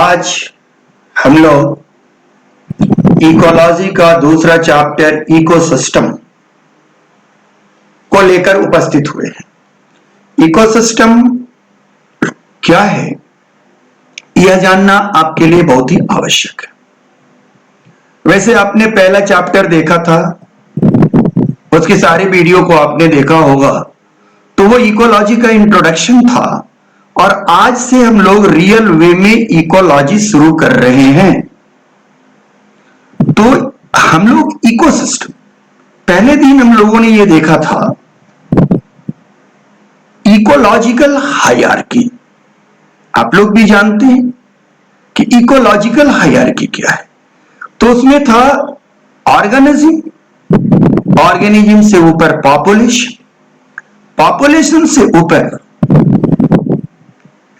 आज हम लोग इकोलॉजी का दूसरा चैप्टर इकोसिस्टम को लेकर उपस्थित हुए हैं। इकोसिस्टम क्या है यह जानना आपके लिए बहुत ही आवश्यक है। वैसे आपने पहला चैप्टर देखा था, उसकी सारी वीडियो को आपने देखा होगा, तो वो इकोलॉजी का इंट्रोडक्शन था और आज से हम लोग रियल वे में इकोलॉजी शुरू कर रहे हैं। तो हम लोग इकोसिस्टम, पहले दिन हम लोगों ने ये देखा था इकोलॉजिकल हायरार्की। आप लोग भी जानते हैं कि इकोलॉजिकल हायरार्की क्या है। तो उसमें था ऑर्गेनिज्म, ऑर्गेनिज्म से ऊपर पॉपुलेशन, पॉपुलेशन से ऊपर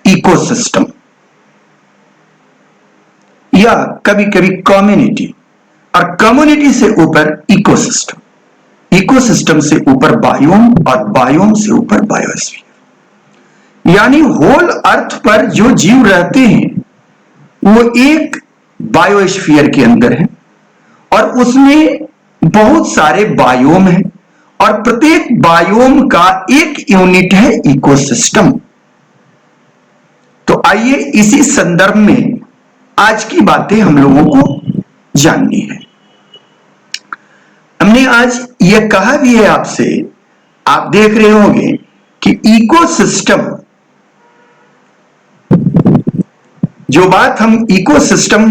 इकोसिस्टम या कभी कभी कम्युनिटी, और कम्युनिटी से ऊपर इकोसिस्टम, इकोसिस्टम से ऊपर बायोम और बायोम से ऊपर बायोस्फीयर। यानी होल अर्थ पर जो जीव रहते हैं वो एक बायोस्फीयर के अंदर है और उसमें बहुत सारे बायोम हैं और प्रत्येक बायोम का एक यूनिट है इकोसिस्टम। तो आइए इसी संदर्भ में आज की बातें हम लोगों को जाननी है। हमने आज यह कहा भी है आपसे, आप देख रहे होंगे कि इकोसिस्टम, जो बात हम इकोसिस्टम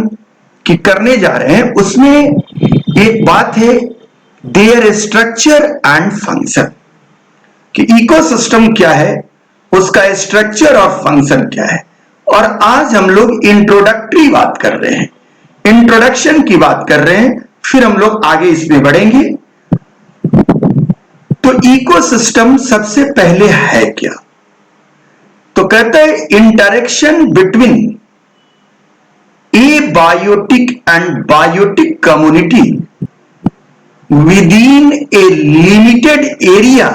की करने जा रहे हैं उसमें एक बात है देयर स्ट्रक्चर एंड फंक्शन, कि इकोसिस्टम क्या है, उसका स्ट्रक्चर और फंक्शन क्या है। और आज हम लोग इंट्रोडक्टरी बात कर रहे हैं, इंट्रोडक्शन की बात कर रहे हैं, फिर हम लोग आगे इसमें बढ़ेंगे। तो इकोसिस्टम सबसे पहले है क्या? तो कहता है interaction between abiotic and biotic community within a limited area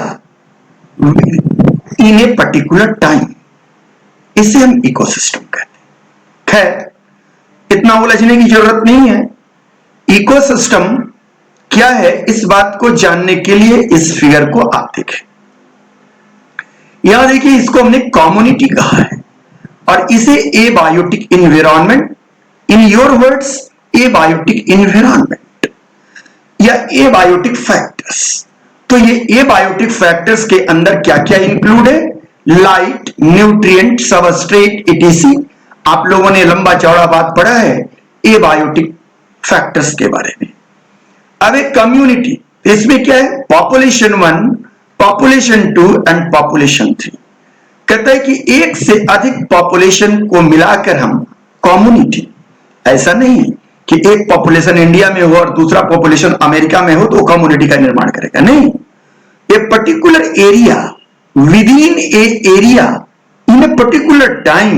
in a particular time, इसे हम इकोसिस्टम कहते हैं। खैर इतना उलझने की जरूरत नहीं है। इकोसिस्टम क्या है इस बात को जानने के लिए इस फिगर को आप देखें। यहां देखिए, इसको हमने कम्युनिटी कहा है और इसे abiotic environment, in your words abiotic environment या ए बायोटिक फैक्टर्स। तो ये ए बायोटिक फैक्टर्स के अंदर क्या क्या इंक्लूड है? Light, nutrient, substrate, etc.. आप लोगों ने लंबा चौड़ा बात पढ़ा है ए बायोटिक फैक्टर्स के बारे में। अब एक कम्युनिटी, इसमें क्या है? Population 1, population 2 and population 3। कहता है कि एक से अधिक पॉपुलेशन को मिलाकर हम कम्युनिटी, ऐसा नहीं है कि एक पॉपुलेशन इंडिया में हो और दूसरा पॉपुलेशन अमेरिका में हो तो कम्युनिटी का निर्माण करेगा, नहीं। A particular area, within a area in a particular time,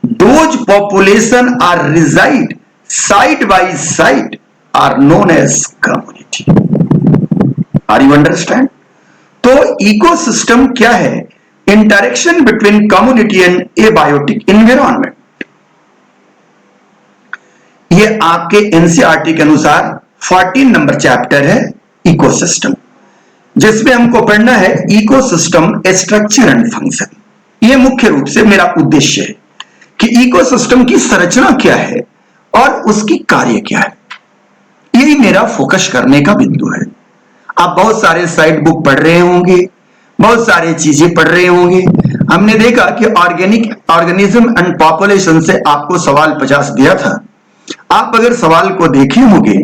those population are reside side by side are known as community. Are you understand? तो इकोसिस्टम क्या है? Interaction between community and abiotic environment. ये आपके NCERT के अनुसार 14 number chapter है ecosystem, जिसमें हमको पढ़ना है इकोसिस्टम स्ट्रक्चर एंड फंक्शन। यह मुख्य रूप से मेरा उद्देश्य है कि इकोसिस्टम की संरचना क्या है और उसकी कार्य क्या है। यही मेरा फोकस करने का बिंदु है। आप बहुत सारे साइड बुक पढ़ रहे होंगे, बहुत सारी चीजें पढ़ रहे होंगे। हमने देखा कि ऑर्गेनिज्म एंड पॉपुलेशन से आपको सवाल 50 दिया था। आप अगर सवाल को देखे होंगे,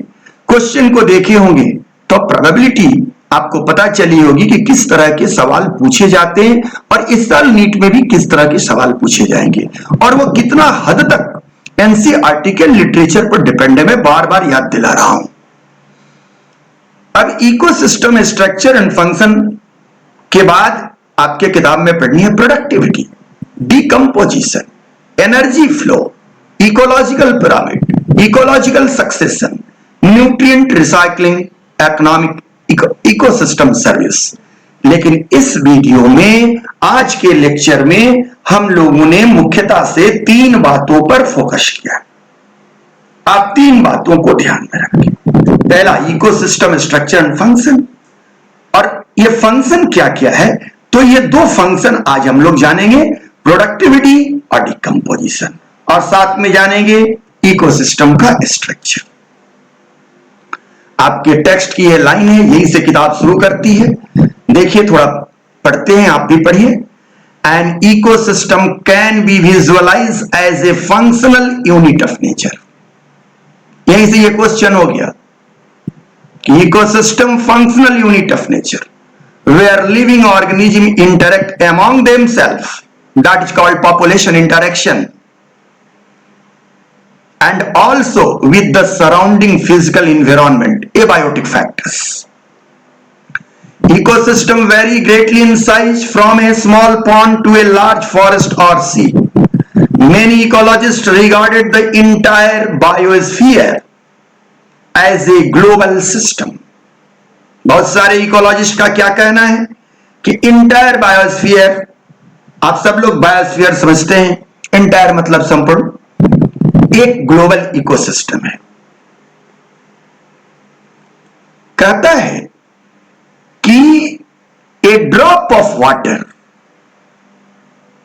क्वेश्चन को देखे होंगे, तो प्रोबेबिलिटी आपको पता चली होगी कि किस तरह के सवाल पूछे जाते हैं और इस साल नीट में भी किस तरह के सवाल पूछे जाएंगे और वो कितना हद तक एनसीईआरटी के लिटरेचर पर डिपेंड है। मैं बार बार याद दिला रहा हूं। अब इकोसिस्टम स्ट्रक्चर एंड फंक्शन के बाद आपके किताब में पढ़नी है productivity, decomposition, energy flow, ecological pyramid, ecological succession, nutrient recycling, economic ecosystem service. लेकिन इस वीडियो में, आज के लेक्चर में हम लोगों ने मुख्यतः से 3 बातों पर फोकस किया। आप 3 बातों को ध्यान में रखें। पहला, इकोसिस्टम स्ट्रक्चर एंड फंक्शन। और ये फंक्शन क्या क्या है, तो ये 2 फंक्शन आज हम लोग जानेंगे, प्रोडक्टिविटी और डिकम्पोजिशन, और साथ में जानेंगे इकोसिस्टम का स्ट्रक्चर। आपके टेक्स्ट की ये लाइन है, यहीं से किताब शुरू करती है। देखिए, थोड़ा पढ़ते हैं, आप भी पढ़िए। An ecosystem can be visualise as a functional unit of nature. यहीं से ये क्वेश्चन हो गया कि ecosystem functional unit of nature where living organism interact among themselves, that is called population interaction, and also with the surrounding physical environment, abiotic factors. Ecosystem vary greatly in size from a small pond to a large forest or sea. Many ecologists regarded the entire biosphere as a global system. बहुत सारे ecologist का क्या कहना है कि entire biosphere, आप सब लोग बायोस्फीयर समझते हैं, इंटायर मतलब संपूर्ण, एक ग्लोबल इकोसिस्टम है। कहता है कि a drop of water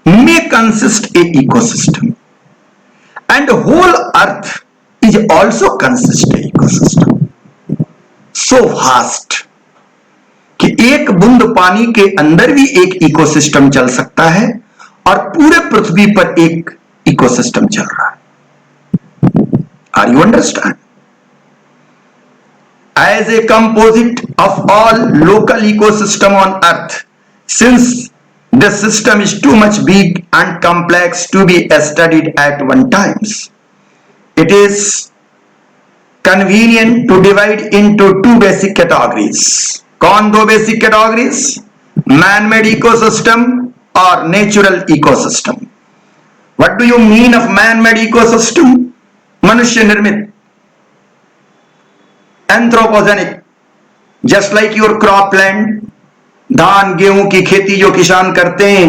may consist a ecosystem and whole earth is also consist a ecosystem so vast कि एक बूंद पानी के अंदर भी एक इकोसिस्टम चल सकता है और पूरे पृथ्वी पर एक इकोसिस्टम चल रहा है। Are you understand? As a composite of all local ecosystem on earth, since the system is too much big and complex to be studied at one times, it is convenient to divide into 2 basic categories. कौन 2 basic categories? Man made ecosystem और natural ecosystem. What do you mean of man made ecosystem? मनुष्य निर्मित, anthropogenic, just like your cropland, धान गेहूं की खेती जो किसान करते हैं,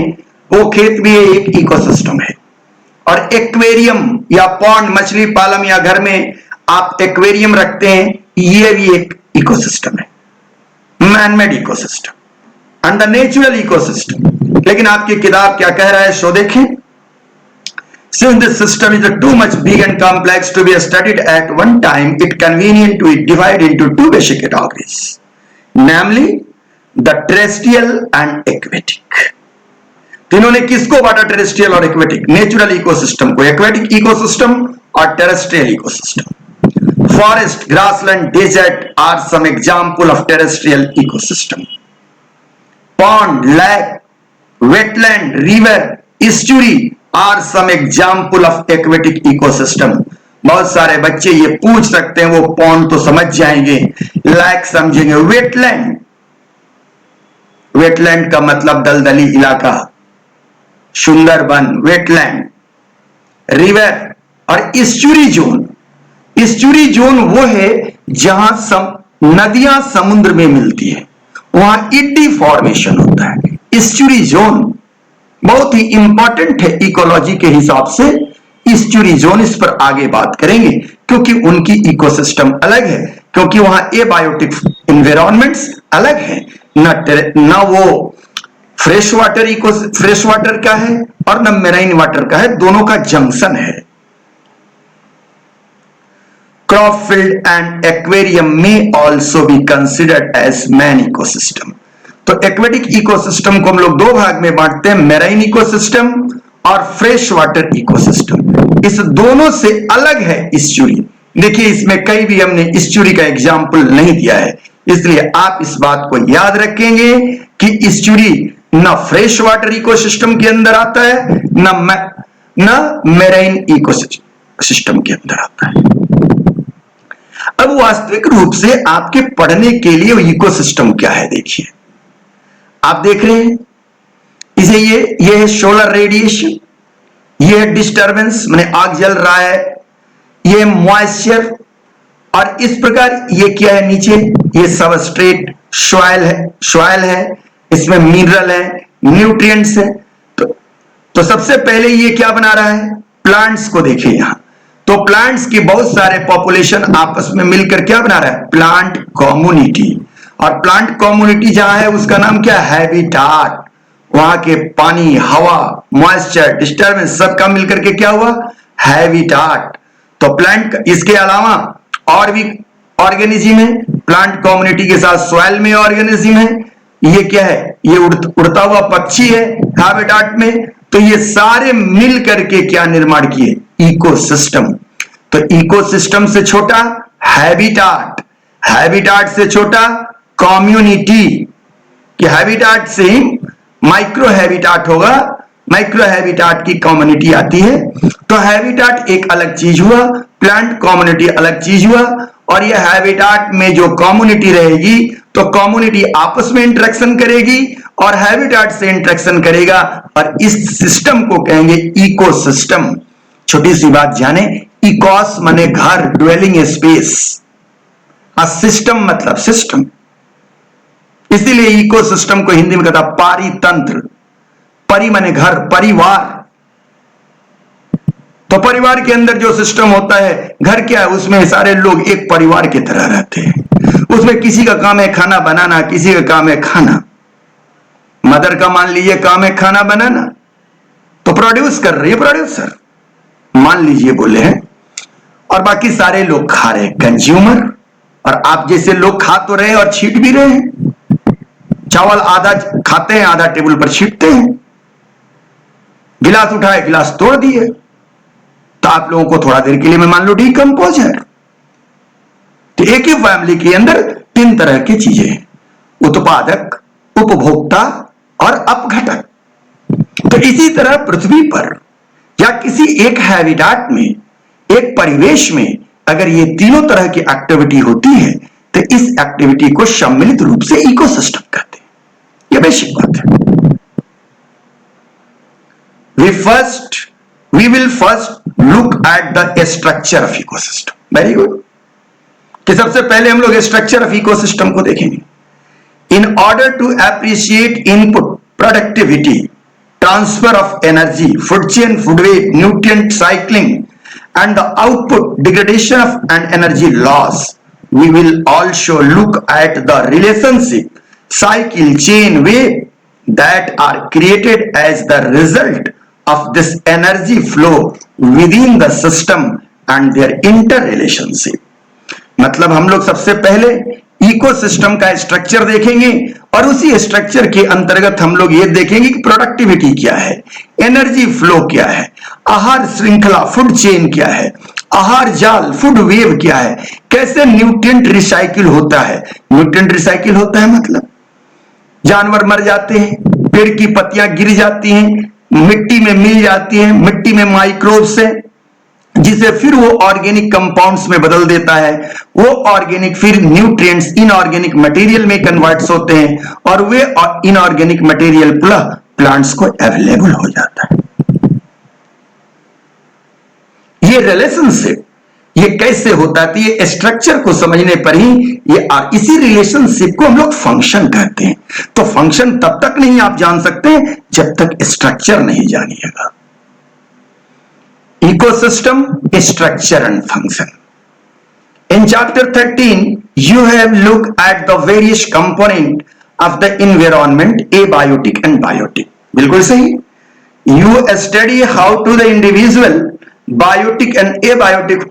वो खेत भी एक इकोसिस्टम है। और एक्वेरियम या पॉन्ड, मछली पालन या घर में आप एक्वेरियम रखते हैं, ये भी एक इकोसिस्टम है, man made ecosystem and the natural ecosystem. लेकिन आपकी किताब क्या कह रहा है, शो देखें। Since this system is too much big and complex to be studied at one time, it convenient to divide into 2 basic categories, namely the terrestrial and aquatic. तो इन्होंने किसको बांटा, टेरेस्ट्रियल और एक्वेटिक? नेचुरल इकोसिस्टम को aquatic ecosystem और terrestrial ecosystem. Forest, grassland, desert are some example of terrestrial ecosystem. Pond, lake, wetland, river, estuary are some example of aquatic ecosystem. बहुत सारे बच्चे ये पूछ सकते हैं, वो पॉन्ड तो समझ जाएंगे, लैक समझेंगे, वेटलैंड, वेटलैंड का मतलब दलदली इलाका, सुंदरबन, वेटलैंड, रिवर और इस्चुरी जोन। इस्चुरी जोन वो है जहां नदियां समुद्र में मिलती है, वहां इड्डी फॉर्मेशन होता है। इस्चुरी जोन बहुत ही इंपॉर्टेंट है इकोलॉजी के हिसाब से। इस्चुरी जोन, इस पर आगे बात करेंगे क्योंकि उनकी इकोसिस्टम अलग है, क्योंकि वहां एबायोटिक एनवायरनमेंट्स अलग है। न वो फ्रेश वाटर का है और न मेराइन वाटर का है, दोनों का जंक्शन है। Crop field and aquarium may also be considered as man ecosystem. तो एक्वेटिक इकोसिस्टम को हम लोग 2 भाग में बांटते हैं, मेराइन इकोसिस्टम और फ्रेश वाटर इकोसिस्टम। इस दोनों से अलग है इस्चुरी। देखिए, इसमें कहीं भी हमने इस्चुरी का एग्जाम्पल नहीं दिया है, इसलिए आप इस बात को याद रखेंगे कि इस्चुरी न फ्रेश वाटर इकोसिस्टम के अंदर आता है, न मेराइन इकोसिस्टम के अंदर आता है। अब वास्तविक रूप से आपके पढ़ने के लिए इकोसिस्टम क्या है, देखिए। आप देख रहे हैं इसे, ये है सोलर रेडिएशन, ये है डिस्टर्बेंस, माने आग जल रहा है, ये मॉइस्चर, और इस प्रकार ये क्या है नीचे, ये सबस्ट्रेट सॉइल है, इसमें मिनरल है, न्यूट्रिएंट्स है। तो सबसे पहले ये क्या बना रहा है, प्लांट्स को देखिए यहां। तो प्लांट्स की बहुत सारे पॉपुलेशन आपस में मिलकर क्या बना रहा है, प्लांट कम्युनिटी। और प्लांट कम्युनिटी जहां है उसका नाम क्या है, हैबिटाट। वहां के पानी, हवा, मॉइस्चर, डिस्टर्बेंस सबका मिलकर के क्या हुआ, हैबिटाट। तो प्लांट, इसके अलावा और भी ऑर्गेनिज्म है प्लांट कम्युनिटी के साथ, सॉइल में ऑर्गेनिज्म है, ये क्या है, ये उड़ता हुआ पक्षी है हैबिटाट में। तो ये सारे मिल करके क्या निर्माण किए, इकोसिस्टम। तो इकोसिस्टम से छोटा हैबिटाट, हैबिटाट से छोटा कम्युनिटी, कि हैबिटाट से ही माइक्रो हैबिटाट होगा, माइक्रो हैबिटाट की कम्युनिटी आती है। तो हैबिटाट एक अलग चीज हुआ, प्लांट कम्युनिटी अलग चीज हुआ। और यह हैबिटाट में जो कम्युनिटी रहेगी तो कम्युनिटी आपस में इंटरेक्शन करेगी और हैबिटाट से इंटरेक्शन करेगा, और इस सिस्टम को कहेंगे इकोसिस्टम। छोटी सी बात जाने, इकोस माने घर, ड्वेलिंग स्पेस, और सिस्टम मतलब सिस्टम। इसीलिए इकोसिस्टम को हिंदी में कहता पारितंत्र। परि माने घर, परिवार। तो परिवार के अंदर जो सिस्टम होता है, घर क्या है, उसमें सारे लोग एक परिवार की तरह रहते हैं। उसमें किसी का काम है खाना बनाना, किसी का काम है खाना। मदर का मान लीजिए काम है खाना बनाना, तो प्रोड्यूस कर रही है, प्रोड्यूसर मान लीजिए बोले हैं, और बाकी सारे लोग खा रहे हैं, कंज्यूमर। और आप जैसे लोग खा तो रहे हैं और छीट भी रहे हैं। चावल आधा खाते हैं, आधा टेबल पर छीटते हैं। गिलास उठाए, गिलास तोड़ दिए, तो आप लोगों को थोड़ा देर के लिए मैं मान लो डीकंपोजर। तो एक ही फैमिली के अंदर तीन तरह की चीजें हैं, उत्पादक, उपभोक्ता और अपघटक। तो इसी तरह पृथ्वी पर या किसी एक हैबिटाट में, एक परिवेश में अगर ये तीनों तरह की एक्टिविटी होती है तो इस एक्टिविटी को सम्मिलित रूप से इकोसिस्टम कहते हैं। यह बेसिक बात है। We will first look at the structure of ecosystem. Very good. कि सबसे पहले हम लोग स्ट्रक्चर ऑफ इकोसिस्टम को देखेंगे। In order to appreciate input, productivity, transfer of energy, food chain, food web, nutrient cycling, and the output, degradation of and energy loss, we will also look at the relationship, cycle, chain, web that are created as the result of this energy flow within the system and their interrelationship. मतलब हम लोग सबसे पहले ecosystem का structure देखेंगे और उसी structure के अंतर्गत हम लोग ये देखेंगे कि प्रोडक्टिविटी क्या है, एनर्जी फ्लो क्या है, आहार श्रृंखला, फूड चेन क्या है, आहार जाल, फूड वेव क्या है, कैसे न्यूट्रिएंट रिसाइकिल होता है। न्यूट्रिएंट रिसाइकिल होता है मतलब जानवर मर जाते हैं, पेड़ की पत्तियां गिर जाती हैं, मिट्टी में मिल जाती है, मिट्टी में माइक्रोब्स है, जिसे फिर वो ऑर्गेनिक कंपाउंड्स में बदल देता है। वो ऑर्गेनिक फिर न्यूट्रिएंट्स इनऑर्गेनिक मटेरियल में कन्वर्ट्स होते हैं और वे इनऑर्गेनिक मटेरियल प्लांट्स को अवेलेबल हो जाता है। ये रिलेशनशिप ये कैसे होता है, ये स्ट्रक्चर को समझने पर ही ये, इसी रिलेशनशिप को हम लोग फंक्शन कहते हैं। तो फंक्शन तब तक नहीं आप जान सकते जब तक स्ट्रक्चर नहीं जानिएगा। Ecosystem, structure and function. In chapter 13, you have looked at the various component of the environment, abiotic and biotic. बिल्कुल सही। You study how to the individual biotic and abiotic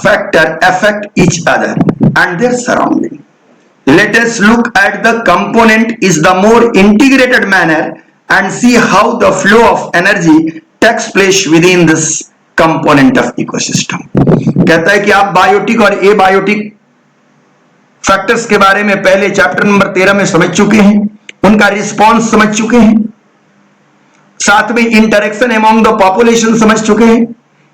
factor affect each other and their surrounding. Let us look at the component is the more integrated manner and see how the flow of energy takes place within this component of ecosystem. कहता है कि आप biotic और abiotic factors के बारे में पहले chapter number 13 में समझ चुके हैं, उनका रिस्पॉन्स समझ चुके हैं, साथ में इंटरेक्शन अमॉन्ग द पॉपुलेशन समझ चुके हैं।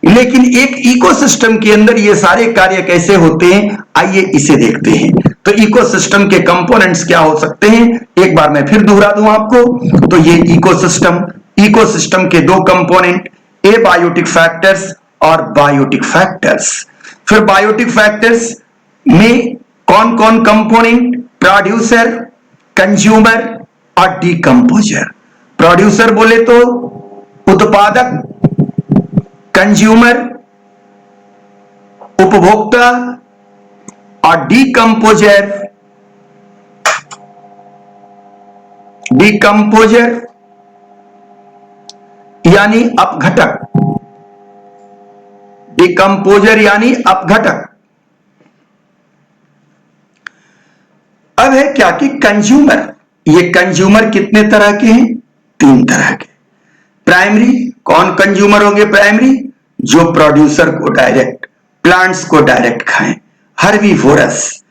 लेकिन एक इकोसिस्टम के अंदर ये सारे कार्य कैसे होते हैं, आइए इसे देखते हैं। तो इकोसिस्टम के कंपोनेंट्स क्या हो सकते हैं, एक बार मैं फिर दोहरा दूं आपको। तो ये इकोसिस्टम के दो कंपोनेंट, एबायोटिक फैक्टर्स और बायोटिक फैक्टर्स। फिर बायोटिक फैक्टर्स में कौन कौन कंपोनेंट, प्रोड्यूसर, कंज्यूमर, और डीकंपोजर। प्रोड्यूसर बोले तो उत्पादक, कंज्यूमर उपभोक्ता, और डीकंपोजर यानी अपघटक। डीकंपोजर यानी अपघटक। अब है क्या कि कंज्यूमर। ये कंज्यूमर कितने तरह के हैं? 3 तरह के। प्राइमरी, कौन कंज्यूमर होंगे? प्राइमरी जो प्रोड्यूसर को डायरेक्ट, प्लांट्स को डायरेक्ट खाएं, हर्बीवोरस।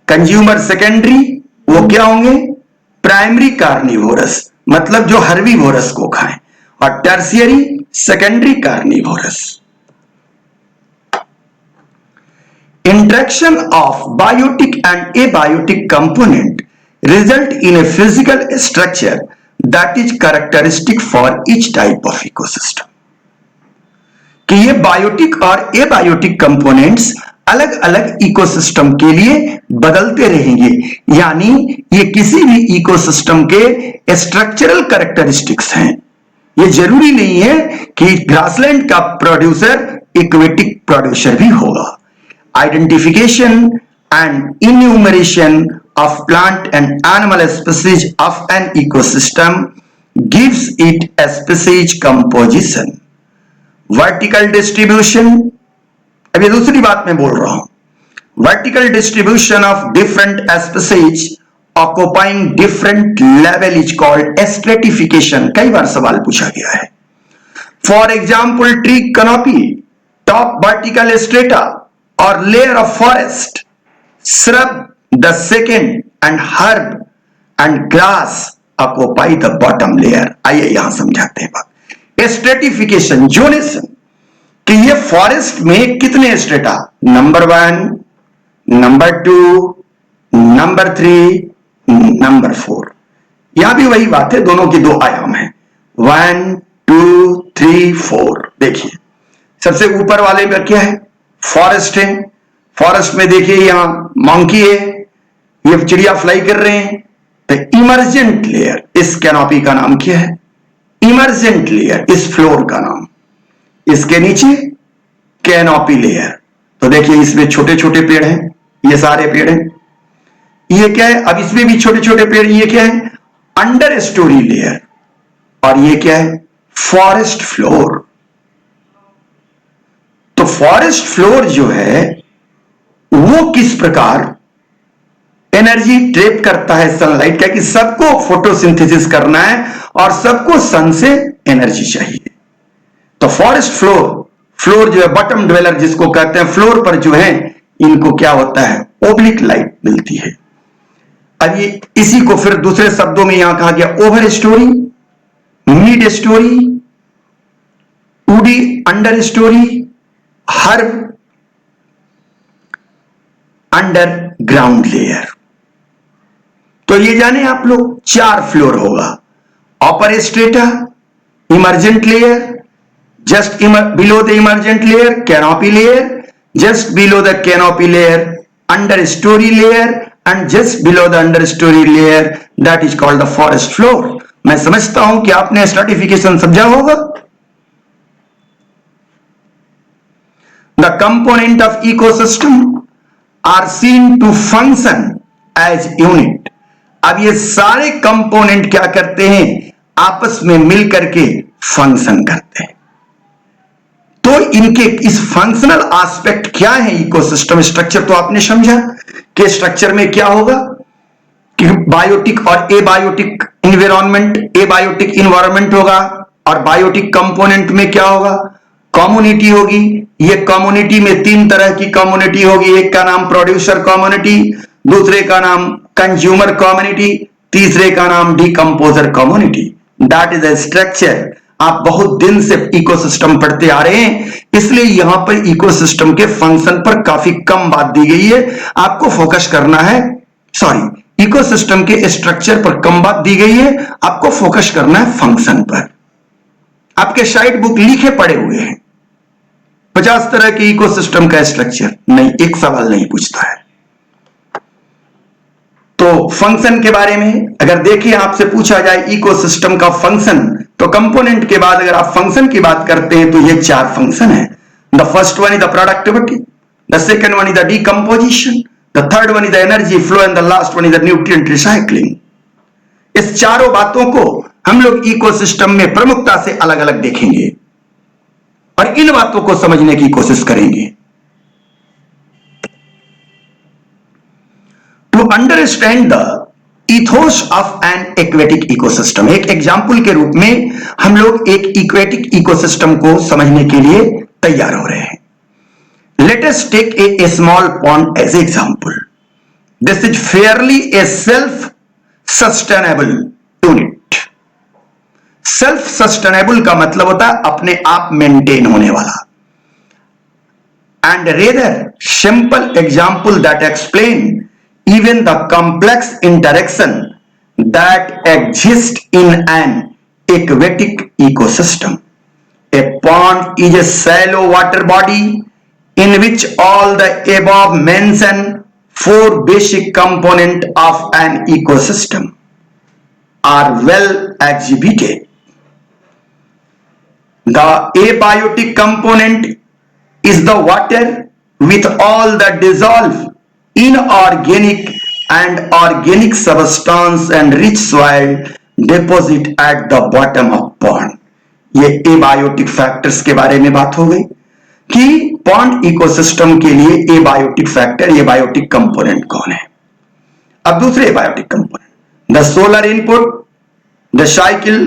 कंज्यूमर सेकेंडरी, वो क्या होंगे? प्राइमरी कार्निवोरस, मतलब जो हर्बीवोरस को खाएं। और tertiary, secondary carnivorous. Interaction of biotic and abiotic component result in a physical structure that is characteristic for each type of ecosystem. कि ये बायोटिक और एबायोटिक कंपोनेंट्स अलग अलग इकोसिस्टम के लिए बदलते रहेंगे, यानी ये किसी भी इकोसिस्टम के स्ट्रक्चरल कैरेक्टरिस्टिक्स हैं। ये जरूरी नहीं है कि ग्रासलैंड का प्रोड्यूसर एक्वेटिक प्रोड्यूसर भी होगा। Identification and enumeration of plant and animal species of an ecosystem gives it a species composition. Vertical distribution, अब ये दूसरी बात मैं बोल रहा हूं। Vertical distribution of different species occupying different level is called stratification. कई बार सवाल पूछा गया है। For example, tree canopy, top vertical strata or layer of forest, shrub, the second, and herb and grass occupy the bottom layer. आइए यहां समझाते हैं बात। स्ट्रेटिफिकेशन, जोनेशन, कि ये फॉरेस्ट में कितने strata? Number 1, number 2, number 3, number 4। यहां भी वही बात है, दोनों की 2 आयाम है। 1, 2, 3, 4। देखिए सबसे ऊपर वाले में क्या है? फॉरेस्ट है। फॉरेस्ट में देखिए यहां मंकी है, ये चिड़िया फ्लाई कर रहे हैं। तो इमर्जेंट लेयर, इस कैनोपी का नाम क्या है? इमर्जेंट लेयर, इस फ्लोर का नाम। इसके नीचे कैनोपी लेयर। तो देखिए इसमें छोटे छोटे पेड़ हैं, ये सारे पेड़ हैं। ये क्या है? अब इसमें भी छोटे छोटे पेड़। ये क्या है? Under story layer. और ये क्या है? Forest floor. तो फॉरेस्ट फ्लोर जो है वो किस प्रकार एनर्जी ट्रैप करता है सनलाइट का, कि सबको फोटोसिंथेसिस करना है और सबको सन से एनर्जी चाहिए। तो फॉरेस्ट फ्लोर जो है, बॉटम ड्वेलर जिसको कहते हैं, फ्लोर पर जो है इनको क्या होता है? ओब्लिक लाइट मिलती है। अब ये इसी को फिर दूसरे शब्दों में यहां कहा गया overstorey, mid storey, woody understorey, herb under ground layer. तो ये जाने आप लोग 4 फ्लोर होगा। Upper strata, emergent layer, just below the emergent layer canopy layer, just below the canopy layer understorey layer, and just below the understorey layer, that is called the forest floor. मैं समझता हूं कि आपने stratification समझा होगा। The component of ecosystem are seen to function as unit. अब ये सारे कंपोनेंट क्या करते हैं? आपस में मिलकर के फंक्शन करते हैं। तो इनके इस फंक्शनल एस्पेक्ट क्या है? इकोसिस्टम स्ट्रक्चर तो आपने समझा कि स्ट्रक्चर में क्या होगा कि बायोटिक और एबायोटिक एनवायरनमेंट, एबायोटिक एनवायरनमेंट होगा, और बायोटिक कंपोनेंट में क्या होगा? कम्युनिटी होगी। ये कम्युनिटी में 3 तरह की कम्युनिटी होगी। एक का नाम प्रोड्यूसर कम्युनिटी, दूसरे का नाम कंज्यूमर कम्युनिटी, तीसरे का नाम decomposer community. That is a structure. आप बहुत दिन से इकोसिस्टम पढ़ते आ रहे हैं, इसलिए यहां पर इकोसिस्टम के फंक्शन पर काफी कम बात दी गई है। आपको फोकस करना है, सॉरी, इकोसिस्टम के स्ट्रक्चर पर कम बात दी गई है, आपको फोकस करना है फंक्शन पर। आपके साइड बुक लिखे पड़े हुए हैं 50 तरह के इकोसिस्टम का स्ट्रक्चर। नहीं, एक सवाल नहीं पूछता है। तो फंक्शन के बारे में अगर देखिए, आपसे पूछा जाए इकोसिस्टम का फंक्शन, तो कंपोनेंट के बाद अगर आप फंक्शन की बात करते हैं तो ये 4 फंक्शन है। The first one is the productivity, the second one is the decomposition, the third one is the energy flow and the last one is the nutrient recycling. इस चारों बातों को हम लोग इकोसिस्टम में प्रमुखता से अलग अलग देखेंगे और इन बातों को समझने की कोशिश करेंगे। To understand the ethos of an aquatic ecosystem, एक एग्जाम्पल के रूप में हम लोग एक इक्वेटिक इकोसिस्टम को समझने के लिए तैयार हो रहे हैं। Let us take a small pond as example. This is fairly a self sustainable unit. Self sustainable का मतलब होता है अपने आप मेंटेन होने वाला। And rather simple example that explain even the complex interaction that exists in an aquatic ecosystem. A pond is a shallow water body in which all the above mentioned 4 basic components of an ecosystem are well exhibited. The abiotic component is the water with all the dissolved inorganic and organic substance and rich soil deposit at the bottom of pond. ये abiotic factors के बारे में बात हो गई कि pond ecosystem के लिए एबायोटिक फैक्टर, एबायोटिक कंपोनेंट कौन है। अब दूसरे abiotic component, the solar input, the cycle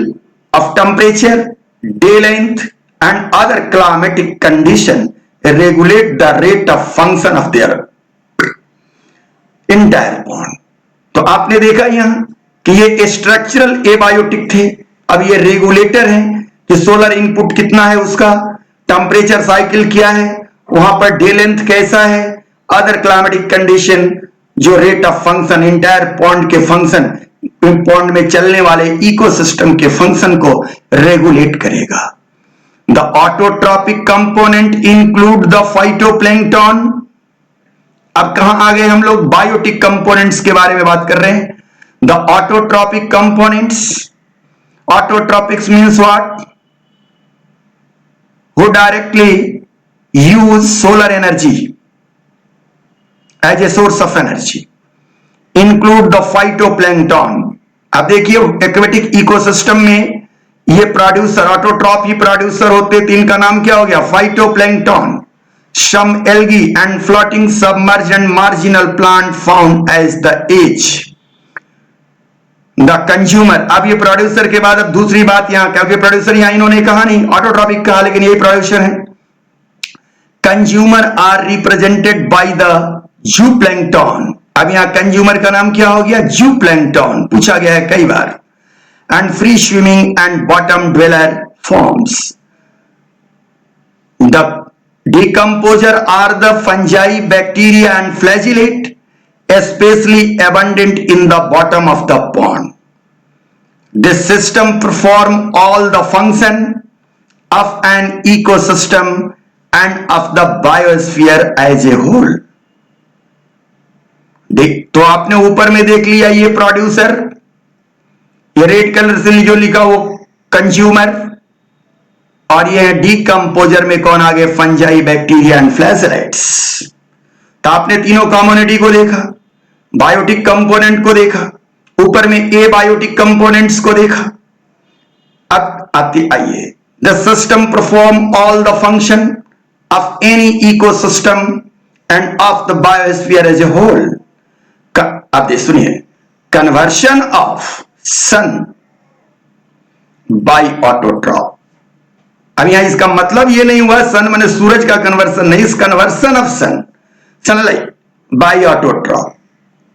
of temperature, day length and other climatic condition regulate the rate of function of their entire pond. तो आपने देखा यहां कि ये स्ट्रक्चरल एबायोटिक थे, अब ये रेगुलेटर है कि सोलर इनपुट कितना है उसका, टेम्परेचर साइकिल क्या है, वहां पर डे लेंथ कैसा है, अदर क्लाइमेटिक कंडीशन जो rate of function entire pond के फंक्शन, पॉन्ड में चलने वाले इकोसिस्टम के फंक्शन को रेगुलेट करेगा। The autotrophic component include the phytoplankton. अब कहां आ गए हम लोग, बायोटिक कंपोनेंट्स के बारे में बात कर रहे हैं। The autotrophic components, autotrophics means what, who directly use solar energy as a source of energy, include the phytoplankton। अब देखिए एक्वेटिक इकोसिस्टम में ये प्रोड्यूसर, ऑटोट्रॉप ही प्रोड्यूसर होते, तीन का नाम क्या हो गया, phytoplankton, some algae and floating submerged and marginal plant found as the edge। The consumer, अब ये प्रोड्यूसर के बाद अब दूसरी बात यहां, क्योंकि प्रोड्यूसर यहां इन्होंने कहा नहीं, ऑटोट्रॉपिक कहा, लेकिन ये प्रोड्यूसर है। Consumer are represented by the zooplankton. अब यहां कंज्यूमर का नाम क्या हो गया, जूप्लैंक्टन, पूछा गया है कई बार। And free swimming and bottom dweller forms. The decomposer are the fungi, bacteria and flagellate, especially abundant in the bottom of the pond. This system perform all the function of an ecosystem and of the biosphere as a whole। तो आपने ऊपर में देख लिया ये producer, ये red colour से जो लिखा वो कंज्यूमर, और ये डीकंपोजर में कौन आ गए, फंजाई, बैक्टीरिया एंड फ्लैजेलेट्स। तो आपने तीनों कम्युनिटी को देखा, बायोटिक कंपोनेंट को देखा, ऊपर में एबायोटिक कंपोनेंट्स को देखा। अब आइए, the system perform all the function of any ecosystem and of the biosphere as a whole. अब सुनिए, conversion of sun by autotroph. अब यहां इसका मतलब ये नहीं हुआ सन माने सूरज का कन्वर्सन नहीं, इस conversion of sun, sunlight by autotroph,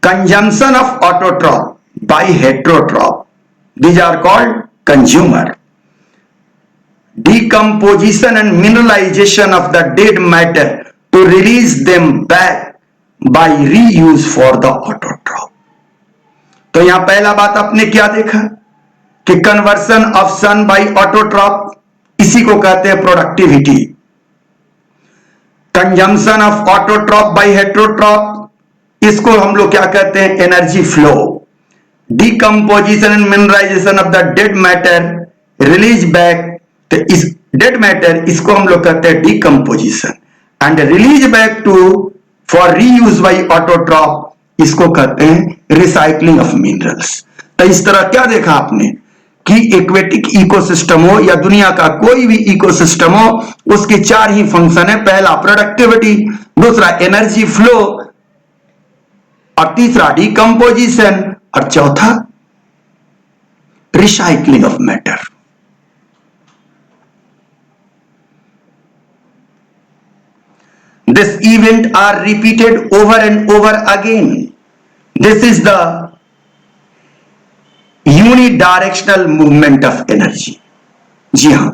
consumption of autotroph by heterotroph, these are called consumer। Decomposition and mineralization of the dead matter to release them back by reuse for the autotroph। तो यहां पहला बात आपने क्या देखा कि conversion of sun by autotroph, इसी को कहते हैं productivity. Consumption of autotroph by heterotroph, इसको हम लोग क्या कहते हैं, energy flow. Decomposition and mineralisation of the dead matter release back, तो इस डेड मैटर इसको हम लोग कहते हैं decomposition, and release back to for reuse by autotroph, इसको कहते हैं रिसाइकलिंग ऑफ मिनरल्स। तो इस तरह क्या देखा आपने कि एक्वेटिक इकोसिस्टम हो या दुनिया का कोई भी इकोसिस्टम हो, उसके चार ही फंक्शन है। पहला प्रोडक्टिविटी, दूसरा एनर्जी फ्लो, और तीसरा डिकम्पोजिशन, और चौथा recycling of matter. This event are repeated over and over again. This is the unidirectional movement of energy. जी हां,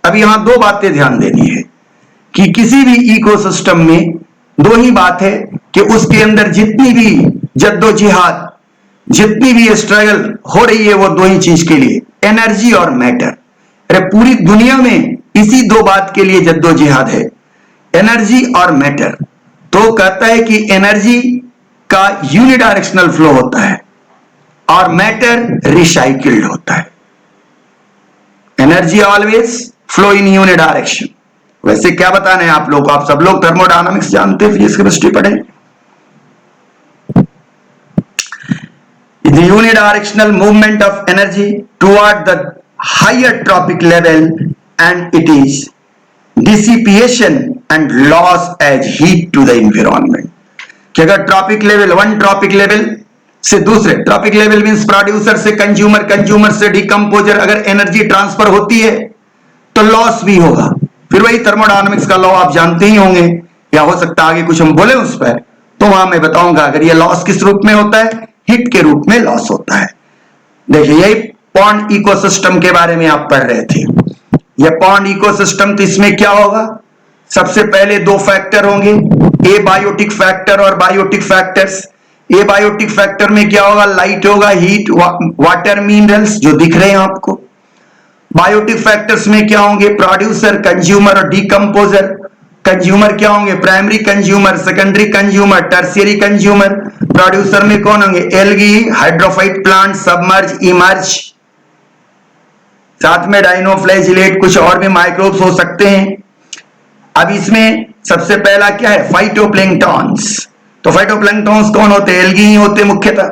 अब यहां दो बातें ध्यान देनी है कि किसी भी इकोसिस्टम में दो ही बात है कि उसके अंदर जितनी भी जद्दोजहद, जितनी भी स्ट्रगल हो रही है, वो दो ही चीज के लिए, एनर्जी और मैटर। अरे पूरी दुनिया में इसी दो बात के लिए जद्दोजहद है, एनर्जी और मैटर। तो कहता है कि एनर्जी का यूनिडायरेक्शनल फ्लो होता है और मैटर रिसाइकिल्ड होता है। Energy always flow in unidirection. वैसे क्या बताना है आप लोग को, आप सब लोग थर्मोडायनामिक्स जानते हैं, फिजिक्स केमिस्ट्री पढ़े। The unidirectional movement of energy toward the higher tropic level, and it is dissipation and loss as heat to the environment। कि अगर trophic level, one trophic level से दूसरे ट्रॉपिक लेवल मींस प्रोड्यूसर से consumer, consumer से decomposer, अगर energy transfer होती है तो लॉस भी होगा। फिर वही थर्मोडायनामिक्स का लॉ आप जानते ही होंगे, या हो सकता है आगे कुछ हम बोले उस पर, तो वहां मैं बताऊंगा। अगर ये लॉस किस रूप में होता है, हिट के रूप में लॉस होता है। देखिए यही पॉन्ड इकोसिस्टम के बारे में आप पढ़ रहे थे। ये पॉन्ड इकोसिस्टम, तो इसमें क्या होगा, सबसे पहले दो फैक्टर होंगे, ए बायोटिक फैक्टर और बायोटिक फैक्टर्स। ए बायोटिक फैक्टर में क्या होगा, लाइट होगा, हीट, वाटर, मिनरल्स जो दिख रहे हैं आपको। बायोटिक फैक्टर्स में क्या होंगे, प्रोड्यूसर, कंज्यूमर और डिकम्पोजर। कंज्यूमर क्या होंगे, primary consumer, secondary consumer, tertiary consumer. Producer में कौन होंगे, algae, hydrophyte plant, submerge, emerge, साथ में डाइनोफ्लैजिलेट, कुछ और भी माइक्रोब्स हो सकते हैं। अब इसमें सबसे पहला क्या है, फाइटोप्लैंक्टॉन्स। तो फाइटोप्लैंक्टॉन्स कौन होते हैं, एल्गी ही होते मुख्यतः।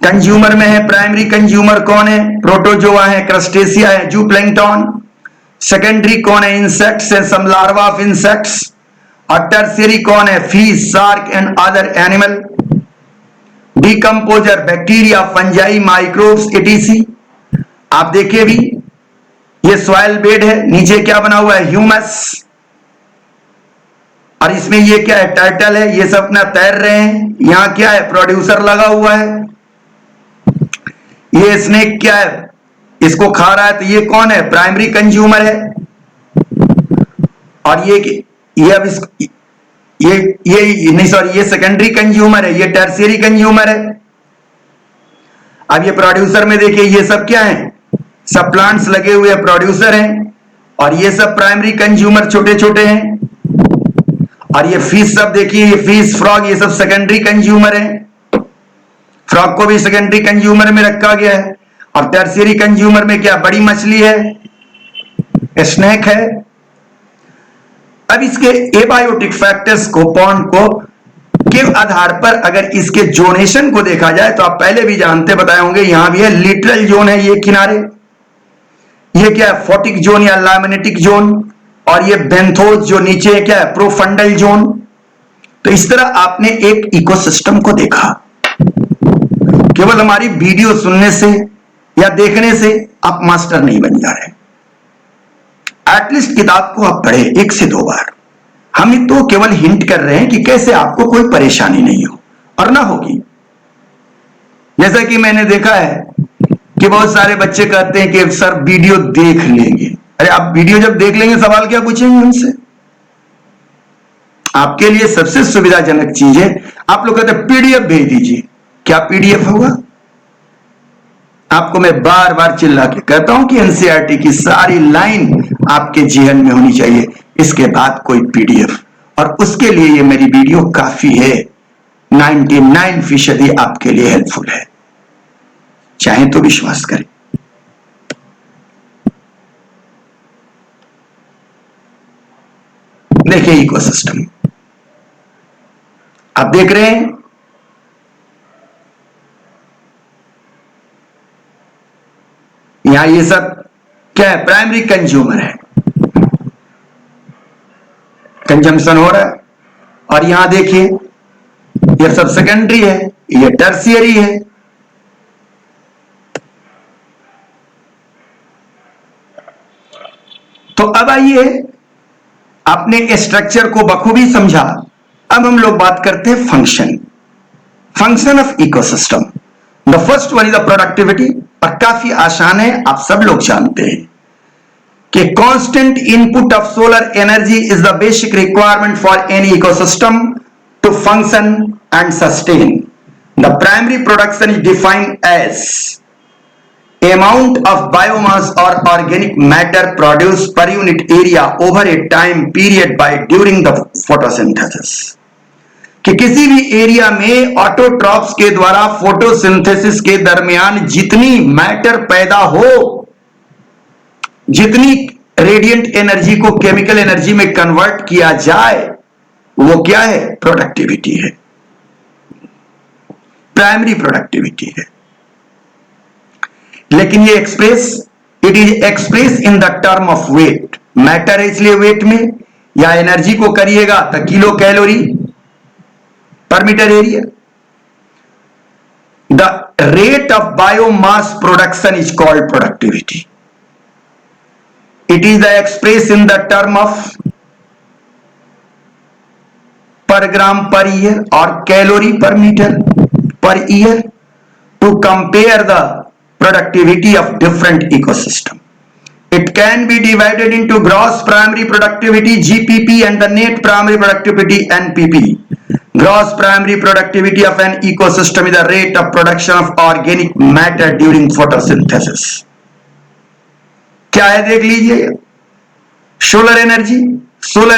कंज्यूमर में है, प्राइमरी कंज्यूमर कौन है, प्रोटोजोआ है, क्रस्टेशिया है, जूप्लैंक्टॉन। सेकेंडरी कौन है, इंसेक्ट्स है, सम लार्वा ऑफ इंसेक्ट्स। और टर्शियरी कौन है, fish, shark and other animal. Decomposer, bacteria, fungi, microbes, ETC. आप देखिए भी ये सॉइल बेड है, नीचे क्या बना हुआ है, ह्यूमस, और इसमें ये क्या है, टर्टल है, ये सब अपना तैर रहे हैं। यहां क्या है, प्रोड्यूसर लगा हुआ है। ये स्नेक क्या है, इसको खा रहा है, तो ये कौन है, प्राइमरी कंज्यूमर है। और ये अब इस ये नहीं सॉरी, ये सेकेंडरी कंज्यूमर है, ये टर्शियरी कंज्यूमर है। अब ये प्रोड्यूसर में देखिए ये सब क्या है, सब प्लांट्स लगे हुए प्रोड्यूसर हैं, और ये सब प्राइमरी कंज्यूमर छोटे छोटे हैं। और ये फिश सब देखिए, ये फिश, फ्रॉग, ये सब सेकेंडरी कंज्यूमर है। फ्रॉग को भी सेकेंडरी कंज्यूमर में रखा गया है। और टर्शियरी कंज्यूमर में क्या, बड़ी मछली है, स्नेक है। अब इसके एबायोटिक फैक्टर्स को, पॉन्ड को के आधार पर अगर इसके जोनेशन को देखा जाए, तो आप पहले भी जानते बताए होंगे, यहां भी है लिटरल जोन है, ये किनारे, ये क्या है, फोटिक जोन या लैमिनेटिक जोन, और ये बेंथोस जो नीचे है क्या है, प्रोफंडल जोन। तो इस तरह आपने एक इकोसिस्टम को देखा। केवल हमारी वीडियो सुनने से या देखने से आप मास्टर नहीं बन जा रहे, एटलीस्ट किताब को आप पढ़े 1 से 2 बार। हम तो केवल हिंट कर रहे हैं कि कैसे आपको कोई परेशानी नहीं हो और ना होगी। जैसा कि मैंने देखा है कि बहुत सारे बच्चे कहते हैं कि सर वीडियो देख लेंगे। अरे आप वीडियो जब देख लेंगे, सवाल क्या पूछेंगे उनसे। आपके लिए सबसे सुविधाजनक चीज है, आप लोग कहते हैं पीडीएफ भेज दीजिए। क्या पीडीएफ होगा? आपको मैं बार बार चिल्ला के कहता हूं कि एनसीईआरटी की सारी लाइन आपके जेहन में होनी चाहिए, इसके बाद कोई पीडीएफ, और उसके लिए ये मेरी वीडियो काफी है। 99% आपके लिए हेल्पफुल है, चाहे तो विश्वास करें। देखिए इकोसिस्टम आप देख रहे हैं, यहां ये सब क्या है, प्राइमरी कंज्यूमर है, कंजम्पशन हो रहा है। और यहां देखिए ये सब सेकेंडरी है, ये टर्शियरी है। तो अब आइए, आपने स्ट्रक्चर को बखूबी समझा, अब हम लोग बात करते हैं function of ecosystem. The first one is the productivity, और काफी आसान है, आप सब लोग जानते हैं कि constant input of solar energy is the basic requirement for any ecosystem to function and sustain. The primary production is defined as amount of biomass or organic matter produced per unit area over a time period by during the photosynthesis। कि किसी भी area में autotrophs के द्वारा photosynthesis के दरमियान जितनी matter पैदा हो, जितनी रेडिएंट एनर्जी को केमिकल एनर्जी में कन्वर्ट किया जाए, वो क्या है, प्रोडक्टिविटी है, प्राइमरी प्रोडक्टिविटी है। लेकिन ये it is express in the term of weight. Matter है इसलिए वेट में, या एनर्जी को करिएगा तो kilo calorie per metre area. The rate of biomass production is called productivity. It is the express in the term of per gram per year और calorie per metre per year to compare the productivity of different ecosystem. It can be divided into gross primary productivity GPP and the net primary productivity NPP. Gross primary productivity of an ecosystem is the rate of production of organic matter during photosynthesis. क्या है देख लीजिए, solar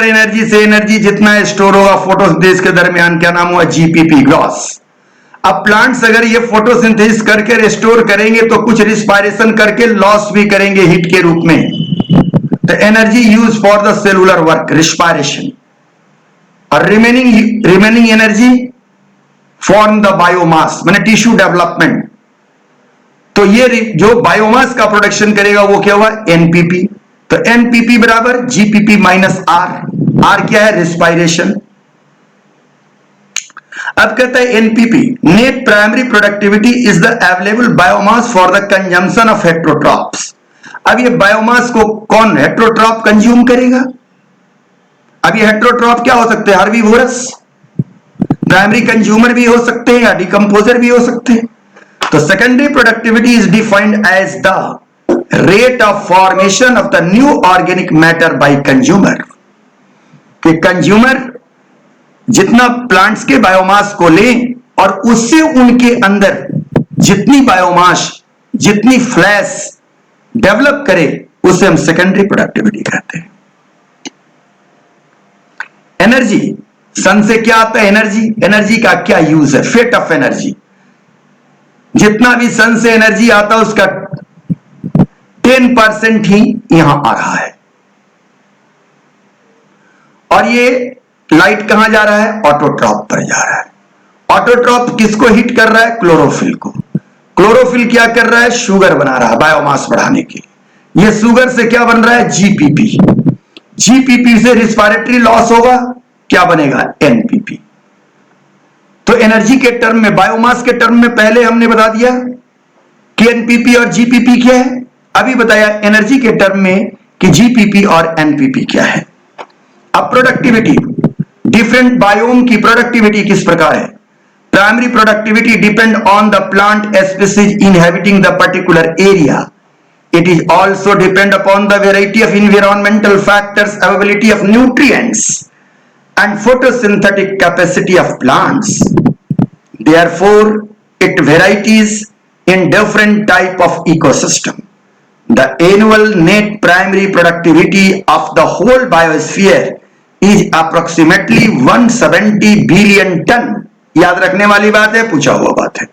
energy से energy जितना store होगा photosynthesis के दरमियान, क्या नाम हुआ, जीपीपी, ग्रॉस। अब प्लांट्स अगर ये फोटोसिंथेसिस करके रिस्टोर करेंगे तो कुछ रिस्पायरेशन करके लॉस भी करेंगे हीट के रूप में, तो energy use for the cellular work, respiration, और remaining energy form the biomass, माने टिश्यू डेवलपमेंट। तो ये जो बायोमास का प्रोडक्शन करेगा वो क्या हुआ, एनपीपी। तो एनपीपी बराबर जीपीपी माइनस आर क्या है, रिस्पायरेशन। अब कहता है NPP, net primary productivity is the available biomass for the consumption of heterotrophs. अब ये बायोमास को कौन हेट्रोट्रॉप कंज्यूम करेगा? अब ये हेट्रोट्रॉप क्या हो सकते हैं, हर्बीवोरस, प्राइमरी कंज्यूमर भी हो सकते हैं या डिकम्पोजर भी हो सकते हैं। तो secondary productivity is defined as the rate of formation of the new organic matter by consumer. कि कंज्यूमर जितना प्लांट्स के बायोमास को लें और उससे उनके अंदर जितनी बायोमास, जितनी फ्लैश डेवलप करे, उसे हम सेकेंडरी प्रोडक्टिविटी कहते हैं। एनर्जी, सन से क्या आता है, एनर्जी का क्या यूज है, फेट ऑफ एनर्जी। जितना भी सन से एनर्जी आता है उसका 10% ही यहां आ रहा है। और ये लाइट कहां जा रहा है, ऑटोट्रॉप पर जा रहा है। ऑटोट्रॉप किसको हिट कर रहा है, क्लोरोफिल को। क्लोरोफिल क्या कर रहा है, शुगर बना रहा है बायोमास बढ़ाने के लिए। ये शुगर से क्या बन रहा है, जीपीपी। जीपीपी से रिस्पायरेटरी लॉस होगा, क्या बनेगा, एनपीपी। तो एनर्जी के टर्म में, बायोमास के टर्म में पहले हमने बता दिया कि एनपीपी और जीपीपी क्या है, अभी बताया एनर्जी के टर्म में कि जीपीपी और एनपीपी क्या है। अब प्रोडक्टिविटी, डिफरेंट बायोम की प्रोडक्टिविटी किस प्रकार है। Primary productivity depend on the plant species inhabiting the particular area. It is also depend upon the variety of environmental factors, availability of nutrients and photosynthetic capacity of plants. Therefore, it varies in different type of ecosystem. The annual net primary productivity of the whole biosphere is approximately 170 billion ton. याद रखने वाली बात है, पूछा हुआ बात है।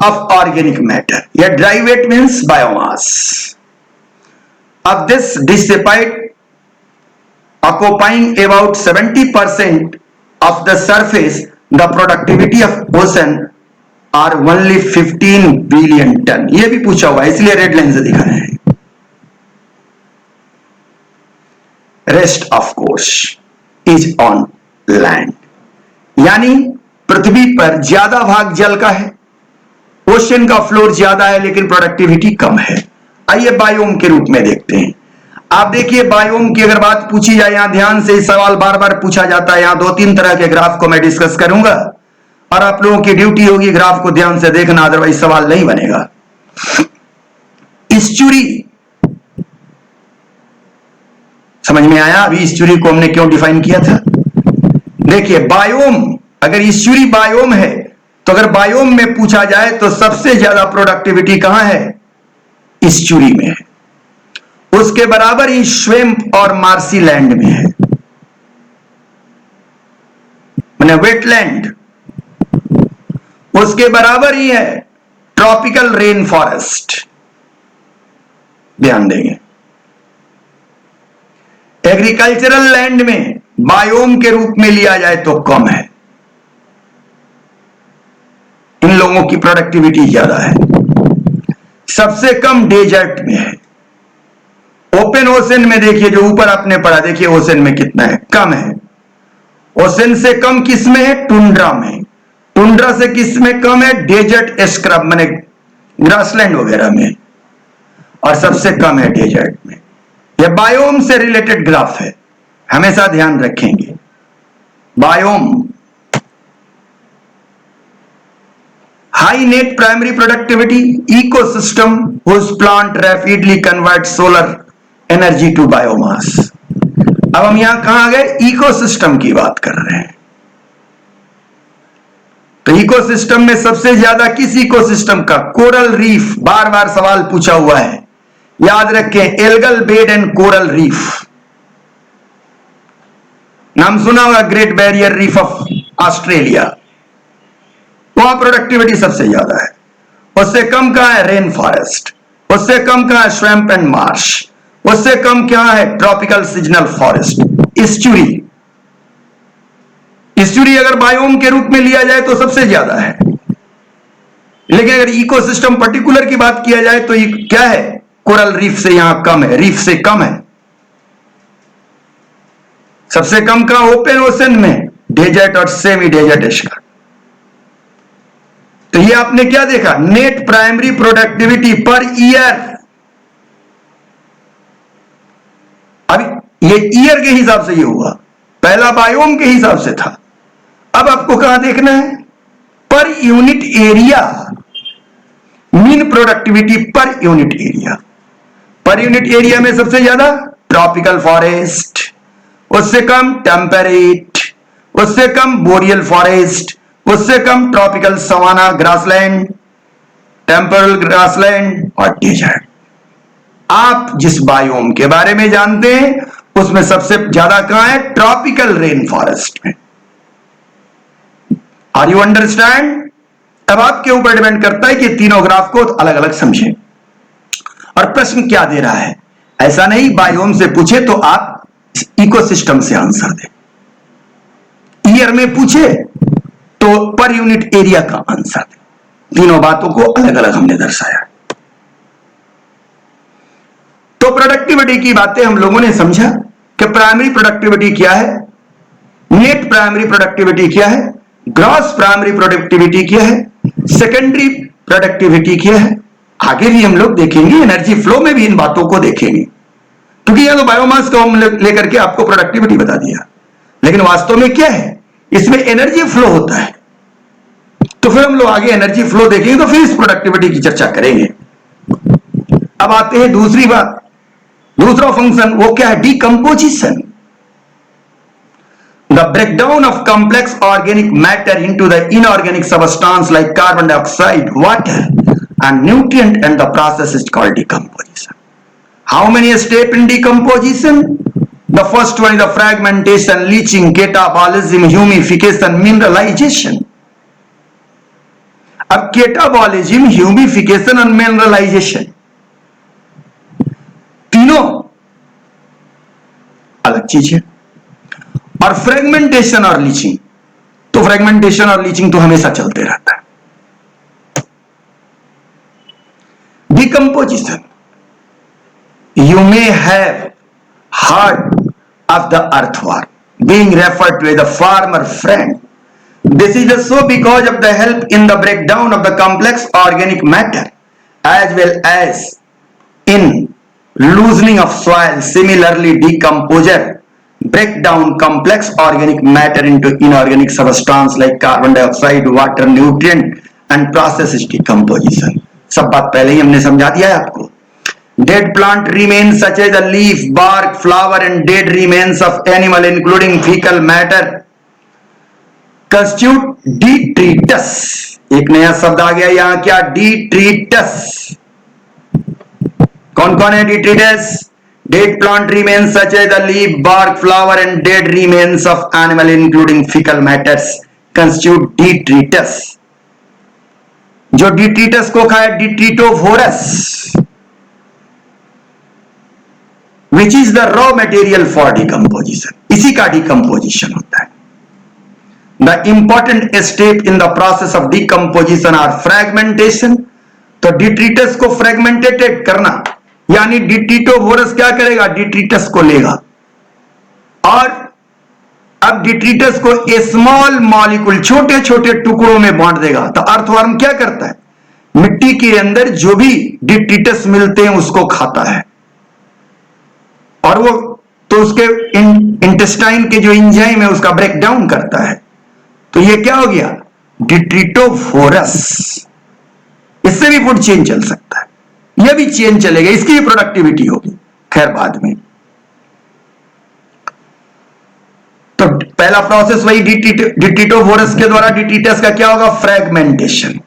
Of organic matter, या dry weight means biomass of this dissipated occupying about 70% of the surface, the productivity of ocean are only 15 billion ton। ये भी पूछा हुआ है, इसलिए रेड लाइन से दिखा रहे हैं। Rest of course is on land, यानी पृथ्वी पर ज्यादा भाग जल का है, ओशन का फ्लोर ज्यादा है लेकिन प्रोडक्टिविटी कम है। आइए बायोम के रूप में देखते हैं। आप देखिए बायोम की अगर बात पूछी जाए, यहां ध्यान से सवाल बार बार पूछा जाता है। यहां 2-3 तरह के ग्राफ को मैं डिस्कस करूंगा और आप लोगों की ड्यूटी होगी ग्राफ को ध्यान से देखना, अदरवाइज सवाल नहीं बनेगा। इस्चुरी समझ में आया? अभी इस्चुरी को हमने क्यों डिफाइन किया था? देखिए बायोम, अगर इस्चुरी बायोम है तो अगर बायोम में पूछा जाए तो सबसे ज्यादा प्रोडक्टिविटी कहां है? इस्चुरी में है। उसके बराबर ही स्वेम्प और मार्सी लैंड में है, माने वेटलैंड। उसके बराबर ही है ट्रॉपिकल रेन फॉरेस्ट, ध्यान देंगे। एग्रीकल्चरल लैंड में बायोम के रूप में लिया जाए तो कम है, इन लोगों की प्रोडक्टिविटी ज्यादा है। सबसे कम डेजर्ट में है। ओपन ओशन में देखिए, जो ऊपर आपने पढ़ा, देखिए ओशन में कितना है? कम है। ओशन से कम किस में है? टुंड्रा में। टुंड्रा से किस में कम है? डेजर्ट स्क्रब माने ग्रासलैंड वगैरह में। और सबसे कम है डेजर्ट में। यह बायोम से रिलेटेड ग्राफ है, हमेशा ध्यान रखेंगे। Biome high net primary productivity ecosystem whose plant rapidly convert solar energy to biomass. अब हम यहां कहां आ गए? इकोसिस्टम की बात कर रहे हैं। तो इकोसिस्टम में सबसे ज्यादा किस इकोसिस्टम का? Coral reef. बार बार सवाल पूछा हुआ है, याद रखें। Algal bed and coral reef, नाम सुना होगा, great barrier reef of Australia. वहां प्रोडक्टिविटी सबसे ज्यादा है। उससे कम कहां है? Rain forest. उससे कम कहां है? Swamp and marsh. उससे कम क्या है? Tropical seasonal forest. Estuary, estuary अगर बायोम के रूप में लिया जाए तो सबसे ज्यादा है, लेकिन अगर इकोसिस्टम पर्टिकुलर की बात किया जाए तो ये क्या है? कोरल रीफ से यहां कम है, रीफ से कम है। सबसे कम का ओपन ओशन में, डेजर्ट और सेमी डेजर्ट स्कर्ट। तो ये आपने क्या देखा? Net primary productivity per year. अब ये ईयर के हिसाब से ये हुआ, पहला बायोम के हिसाब से था। अब आपको कहां देखना है? Per unit area, mean productivity per unit area. Per unit area में सबसे ज्यादा ट्रॉपिकल फॉरेस्ट, उससे कम टेम्परेट, उससे कम बोरियल फॉरेस्ट, उससे कम tropical savanna grassland, temperate grassland और डेजर्ट। आप जिस बायोम के बारे में जानते हैं उसमें सबसे ज्यादा कहां है? ट्रॉपिकल रेन फॉरेस्ट में। Are you understand? अब आपके ऊपर डिपेंड करता है कि तीनों ग्राफ को अलग अलग समझें। और प्रश्न क्या दे रहा है? ऐसा नहीं बायोम से पूछे तो आप इकोसिस्टम से आंसर दें। ईयर में पूछे तो पर यूनिट एरिया का आंसर दें। तीनों बातों को अलग अलग हमने दर्शाया। तो प्रोडक्टिविटी की बातें हम लोगों ने समझा कि प्राइमरी प्रोडक्टिविटी क्या है, नेट प्राइमरी प्रोडक्टिविटी क्या है, ग्रॉस प्राइमरी प्रोडक्टिविटी क्या है, सेकेंडरी प्रोडक्टिविटी क्या है। आगे भी हम लोग देखेंगे, एनर्जी फ्लो में भी इन बातों को देखेंगे, क्योंकि यह तो बायोमास को हम लेकर के आपको प्रोडक्टिविटी बता दिया, लेकिन वास्तव में क्या है? इसमें एनर्जी फ्लो होता है। तो फिर हम लोग आगे एनर्जी फ्लो देखेंगे तो फिर इस प्रोडक्टिविटी की चर्चा करेंगे। अब आते हैं दूसरी बात, दूसरा फंक्शन, वो क्या है? Decomposition. The breakdown of complex organic matter into the inorganic substance like carbon dioxide, water and nutrient, and the process is called decomposition. How many steps in decomposition? The first one is the fragmentation, leaching, catabolism, humidification, mineralization. अब catabolism, humidification और mineralization तीनों अलग चीज है। और fragmentation और leaching, तो fragmentation और लीचिंग तो हमेशा चलते रहता है। Decomposition, you may have heard of the earthworm being referred to as the farmer friend. This is so because of the help in the breakdown of the complex organic matter as well as in loosening of soil. Similarly, decomposer break down complex organic matter into inorganic substance like carbon dioxide, water, nutrient and process decomposition. सब बात पहले ही हमने समझा दिया है आपको। Dead plant remains such as the leaf, bark, flower and dead remains of animal including fecal matter constitute detritus. एक नया शब्द आ गया यहाँ, क्या? detritus. कौन कौन है detritus? Dead plant remains such as the leaf, bark, flower and dead remains of animal including fecal matters constitute detritus. जो detritus को खाए detritophorus, which is the raw material for decomposition. इसी का decomposition होता है। The important step in the process of decomposition are fragmentation. तो detritus को fragmented करना, यानी detritophorus क्या करेगा? detritus को लेगा और अब detritus को स्मॉल मॉलिक्यूल, छोटे छोटे टुकड़ों में बांट देगा। तो अर्थवर्म क्या करता है? मिट्टी के अंदर जो भी detritus मिलते हैं उसको खाता है और वो तो उसके इंटेस्टाइन के जो एंजाइम है उसका ब्रेक डाउन करता है। तो ये क्या हो गया? डिट्रिटोफोरस। इससे भी फूड चेन चल सकता है, यह भी चेन चलेगा, इसकी भी प्रोडक्टिविटी होगी, खैर बाद में। तो पहला प्रोसेस वही डिट्रिटोफोरस के द्वारा डिट्रिटस का क्या होगा? फ्रैगमेंटेशन।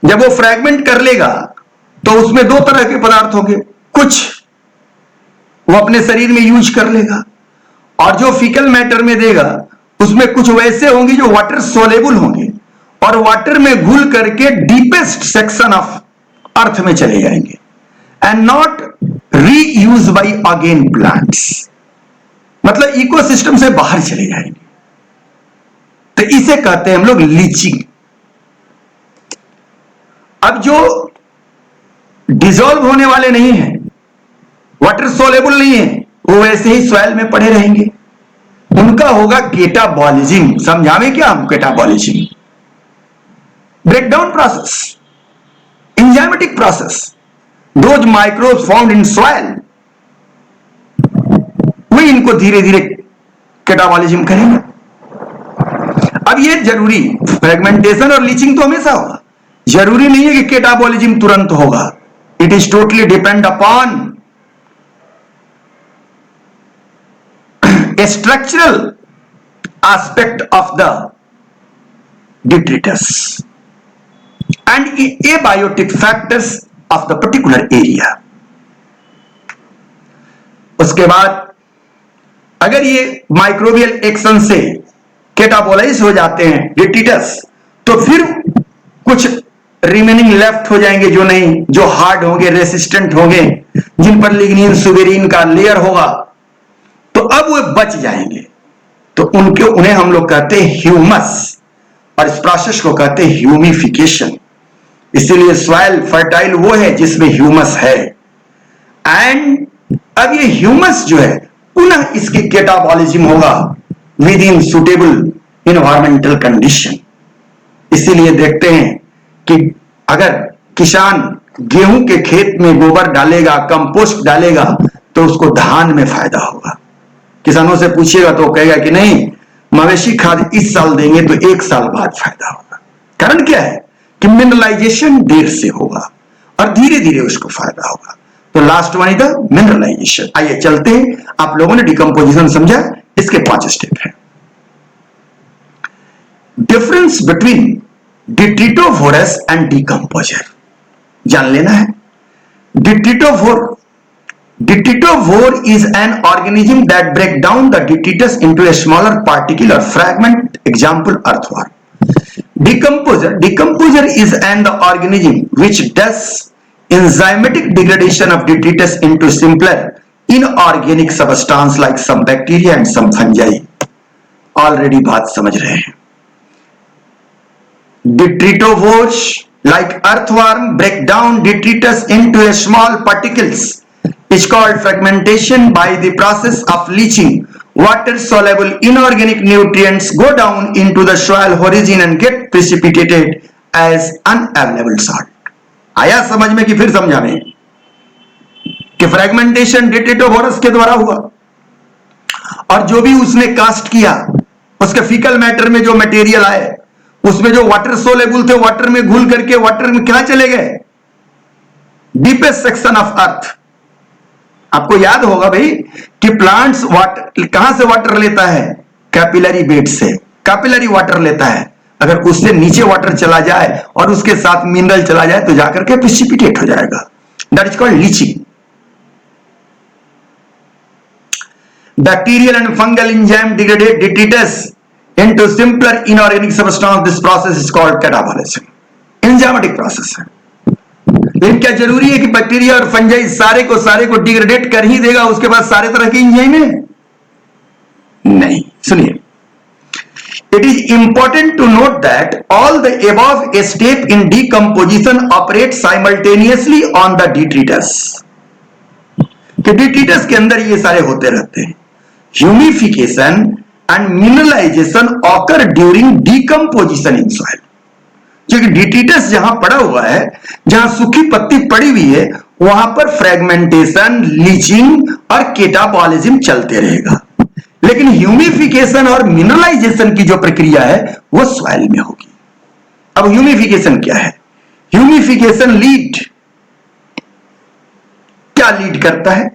जब वो फ्रैगमेंट कर लेगा तो उसमें दो तरह के पदार्थ होंगे, कुछ वो अपने शरीर में यूज कर लेगा और जो फीकल मैटर में देगा उसमें कुछ वैसे होंगे जो वाटर सोलेबल होंगे और वाटर में घुल करके डीपेस्ट सेक्शन ऑफ अर्थ में चले जाएंगे and not reuse by again plants, मतलब इकोसिस्टम से बाहर चले जाएंगे। तो इसे कहते हैं हम लोग लीचिंग। अब जो डिसॉल्व होने वाले नहीं है, वाटर सोलेबल नहीं है, वो वैसे ही सॉइल में पड़े रहेंगे, उनका होगा केटाबॉलिज्म। समझावे क्या हम catabolism? Breakdown process, enzymatic process, those microbes found in soil, वही इनको धीरे धीरे केटाबॉलिज्म करेंगे। अब ये जरूरी, फ्रेगमेंटेशन और लीचिंग तो हमेशा होगा, जरूरी नहीं है कि केटाबॉलिज्म तुरंत होगा। It is totally depend upon a structural aspect of the detritus and abiotic factors of the particular area. उसके बाद अगर ये माइक्रोबियल एक्शन से केटाबोलाइज हो जाते हैं डिट्रिटस, तो फिर कुछ रिमेनिंग लेफ्ट हो जाएंगे जो नहीं, जो हार्ड होंगे, रेसिस्टेंट होंगे, जिन पर लिग्निन सुबेरिन का लेयर होगा, तो अब वो बच जाएंगे। तो उन्हें हम लोग कहते हैं ह्यूमस और इस प्रोसेस को कहते हैं ह्यूमिफिकेशन। इसीलिए सॉइल फर्टाइल वो है जिसमें ह्यूमस है। एंड अब ये ह्यूमस जो है पुनः इसकी केटाबॉलिज्म होगा with in suitable environmental condition. इसीलिए देखते हैं कि अगर किसान गेहूं के खेत में गोबर डालेगा, कंपोस्ट डालेगा, तो उसको धान में फायदा होगा। किसानों से पूछिएगा तो कहेगा कि नहीं, मवेशी खाद इस साल देंगे तो एक साल बाद फायदा होगा। कारण क्या है कि मिनरलाइजेशन देर से होगा और धीरे धीरे उसको फायदा होगा। तो last one is the mineralisation. आइए चलते हैं, आप लोगों ने डिकम्पोजिशन समझा, इसके 5 स्टेप है। डिफरेंस बिटवीन डिट्रिटोफोरस एंड डिकम्पोजर जान लेना है। डिट्रिटोफोर Detritivore is an organism that break down the detritus into a smaller particle or fragment. Example, earthworm. Decomposer is an organism which does enzymatic degradation of detritus into simpler inorganic substance like some bacteria and some fungi. Already बात समझ रहे हैं. Detritivores like earthworm break down detritus into a small particles. Is called fragmentation. By the process of leaching, water soluble inorganic nutrients go down into the soil origin and get precipitated as unavailable salt. आया समझ में कि फिर समझाने कि fragmentation डिट्रिटोवोरस के द्वारा हुआ और जो भी उसने कास्ट किया उसके फीकल मैटर में जो मटेरियल आए उसमें जो वाटर सोलेबल थे वाटर में घुल करके वाटर में क्या चले गए, डीपेस्ट सेक्शन ऑफ अर्थ. आपको याद होगा भाई कि प्लांट्स वाटर कहां से वाटर लेता है, कैपिलरी बेड से. कैपिलरी वाटर लेता है. अगर उससे नीचे वाटर चला जाए और उसके साथ मिनरल चला जाए तो जाकर के प्रिसिपिटेट हो जाएगा. That is called leaching. Bacterial and fungal enzyme degraded detritus into simpler inorganic substance. This process is called catabolism. Enzymatic process है. लेकिन क्या जरूरी है कि बैक्टीरिया और फंजाई सारे को डिग्रेडेट कर ही देगा, उसके बाद सारे तरह के एंजाइम है? नहीं. सुनिए, it is important to note that all the above step in decomposition operate simultaneously on the detritus. कि detritus के अंदर ये सारे होते रहते हैं. Humidification and mineralization occur during decomposition in soil. क्योंकि डिट्रिटस जहां पड़ा हुआ है, जहां सूखी पत्ती पड़ी हुई है, वहां पर फ्रेगमेंटेशन, लीचिंग और केटाबॉलिज्म चलते रहेगा. लेकिन ह्यूमिफिकेशन और मिनरलाइजेशन की जो प्रक्रिया है वो सॉइल में होगी. अब ह्यूमिफिकेशन क्या है? ह्यूमिफिकेशन क्या लीड करता है?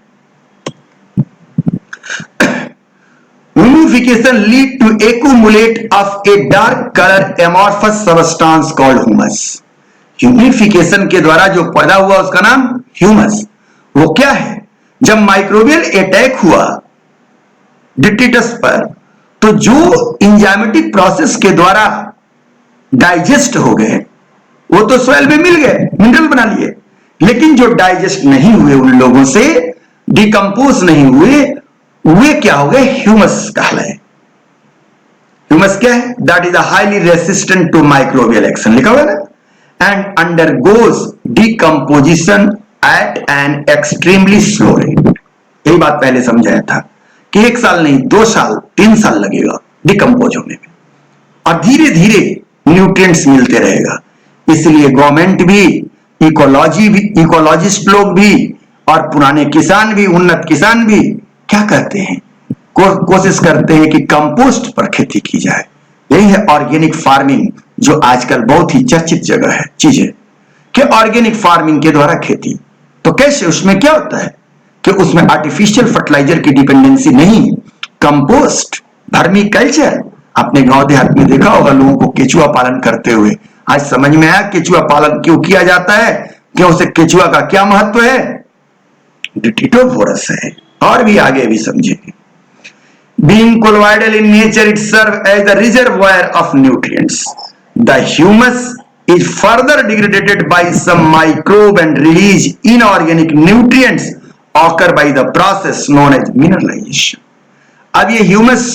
Humidification lead to accumulate of a dark color amorphous substance called humus. Humidification के द्वारा जो पैदा हुआ उसका नाम ह्यूमस. वो क्या है? जब माइक्रोबियल अटैक हुआ डिट्रिटस पर तो जो इंजाइमेटिक प्रोसेस के द्वारा डाइजेस्ट हो गए वो तो सॉइल में मिल गए, मिनरल बना लिए. लेकिन जो डाइजेस्ट नहीं हुए, उन लोगों से डिकम्पोज नहीं हुए, वे क्या हो गए? ह्यूमस कहलाए. ह्यूमस क्या है? That is highly resistant to microbial action. लिखा हुआ है ना. And undergoes decomposition at an extremely slow rate. यही बात पहले समझाया था कि 1 साल नहीं, 2 साल 3 साल लगेगा डिकम्पोज होने में, और धीरे धीरे न्यूट्रिएंट्स मिलते रहेगा. इसलिए गवर्नमेंट भी, इकोलॉजिस्ट लोग भी और पुराने किसान भी, उन्नत किसान भी क्या कहते हैं? कोशिश करते हैं कि कंपोस्ट पर खेती की जाए. यही है ऑर्गेनिक फार्मिंग, जो आजकल बहुत ही चर्चित जगह है चीजें कि ऑर्गेनिक फार्मिंग के द्वारा खेती. तो कैसे? उसमें क्या होता है कि उसमें आर्टिफिशियल फर्टिलाइजर की डिपेंडेंसी नहीं, कंपोस्ट, वर्मी कल्चर. आपने गांव देहात में देखा होगा लोगों को केचुआ पालन करते हुए. आज समझ में आया केचुआ पालन क्यों किया जाता है, क्यों उसे केचुआ का क्या महत्व है? डिट्रिटोवोरस है. और भी आगे भी समझेंगे. Being colloidal in nature, it serves as the reservoir of nutrients. The humus is further degraded by some microbe and release inorganic nutrients occur by the process known as mineralization. अब ये ह्यूमस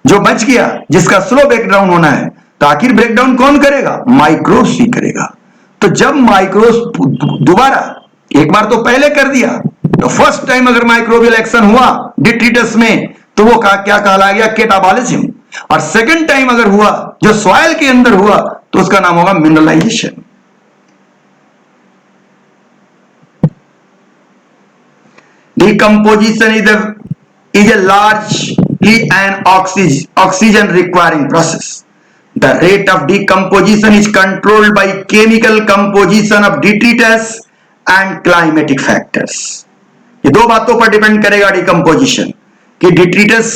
जो बच गया, जिसका slow breakdown होना है, तो आखिर ब्रेकडाउन कौन करेगा? माइक्रोब्स ही करेगा. तो जब माइक्रोब्स दोबारा, एक बार तो पहले कर दिया, तो फर्स्ट टाइम अगर माइक्रोबियल एक्शन हुआ डिट्रिटस में तो वो क्या कहला गया? केटाबॉलिज्म. और सेकंड टाइम अगर हुआ जो सॉइल के अंदर हुआ तो उसका नाम होगा mineralisation. Decomposition is a largely an oxygen requiring process. The rate of decomposition is controlled by chemical composition of detritus and climatic factors. ये 2 बातों पर डिपेंड करेगा डिकम्पोजिशन, कि डिट्रिटस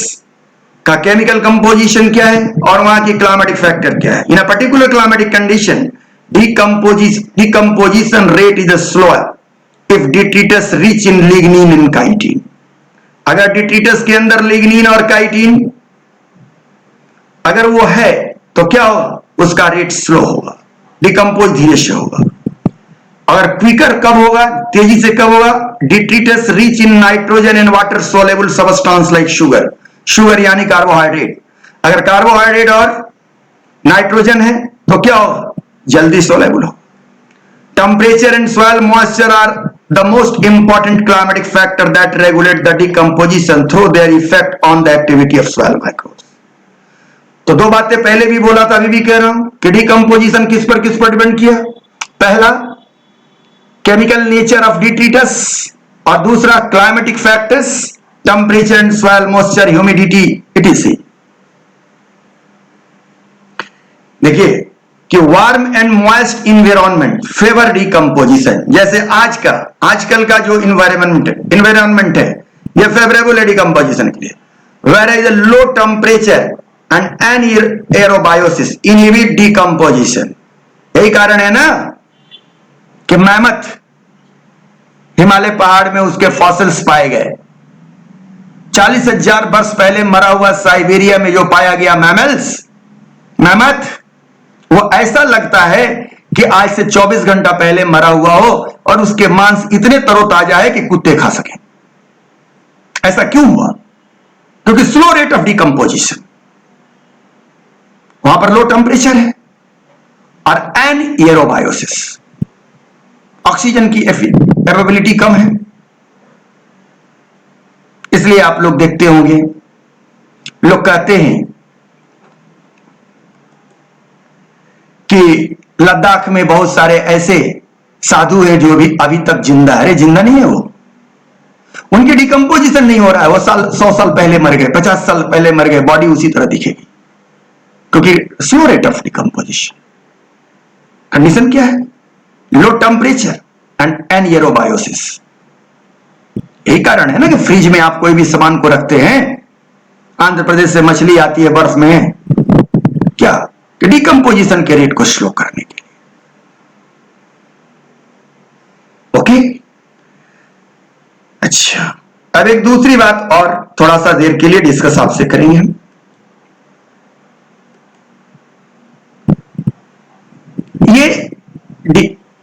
का केमिकल कंपोजिशन क्या है और वहां की क्लाइमेटिक फैक्टर क्या है. In a particular climatic condition decomposition rate is slower if detritus rich in lignin and chitin. अगर डिट्रीटस के अंदर लिग्निन और काइटिन अगर वो है तो क्या होगा, उसका रेट स्लो होगा, डिकम्पोज धीरे से होगा। और क्विकर कब होगा, तेजी से कब होगा, detritus rich in nitrogen and water soluble substance like sugar. Sugar यानी कार्बोहाइड्रेट, अगर कार्बोहाइड्रेट और नाइट्रोजन है तो क्या होगा, जल्दी सोलेबल हो। Temperature and soil moisture are the most important climatic factor that regulate the decomposition through their effect on the activity of soil microbes. तो दो बातें पहले भी बोला था, अभी भी कह रहा हूं कि डिकम्पोजिशन किस पर डिपेंड किया। पहला केमिकल नेचर ऑफ डिट्रीटस और दूसरा climatic factors, temperature and soil moisture, humidity etc.. देखिए कि warm and moist environment favour decomposition. जैसे आजकल का जो इन्वायरमेंट है यह फेवरेबल है डिकम्पोजिशन के लिए। Where is a low temperature and aerobiosis inhibit decomposition. यही कारण है ना कि मैमथ हिमालय पहाड़ में उसके फॉसिल्स पाए गए। 40,000 वर्ष पहले मरा हुआ साइबेरिया में जो पाया गया मैमथ, वो ऐसा लगता है कि आज से 24 घंटा पहले मरा हुआ हो और उसके मांस इतने तरोताजा है कि कुत्ते खा सकें। ऐसा क्यों हुआ, क्योंकि स्लो रेट ऑफ डिकम्पोजिशन, वहां पर लो टेम्परेचर है और एरोबायोसिस, ऑक्सीजन की एवेबिलिटी कम है। इसलिए आप लोग देखते होंगे, लोग कहते हैं कि लद्दाख में बहुत सारे ऐसे साधु हैं जो भी अभी तक जिंदा है। अरे जिंदा नहीं है वो, उनकी डिकम्पोजिशन नहीं हो रहा है। वो 100 साल पहले मर गए, 50 साल पहले मर गए, बॉडी उसी तरह दिखेगी, क्योंकि slow rate of decomposition. Condition क्या है, लो टेम्परेचर एंड एरोबायोसिस। यही कारण है ना कि फ्रिज में आप कोई भी सामान को रखते हैं, आंध्र प्रदेश से मछली आती है बर्फ में, क्या कि डिकम्पोजिशन के रेट को स्लो करने के लिए। ओके, अच्छा, अब एक दूसरी बात और थोड़ा सा देर के लिए डिस्कस आपसे करेंगे हम। ये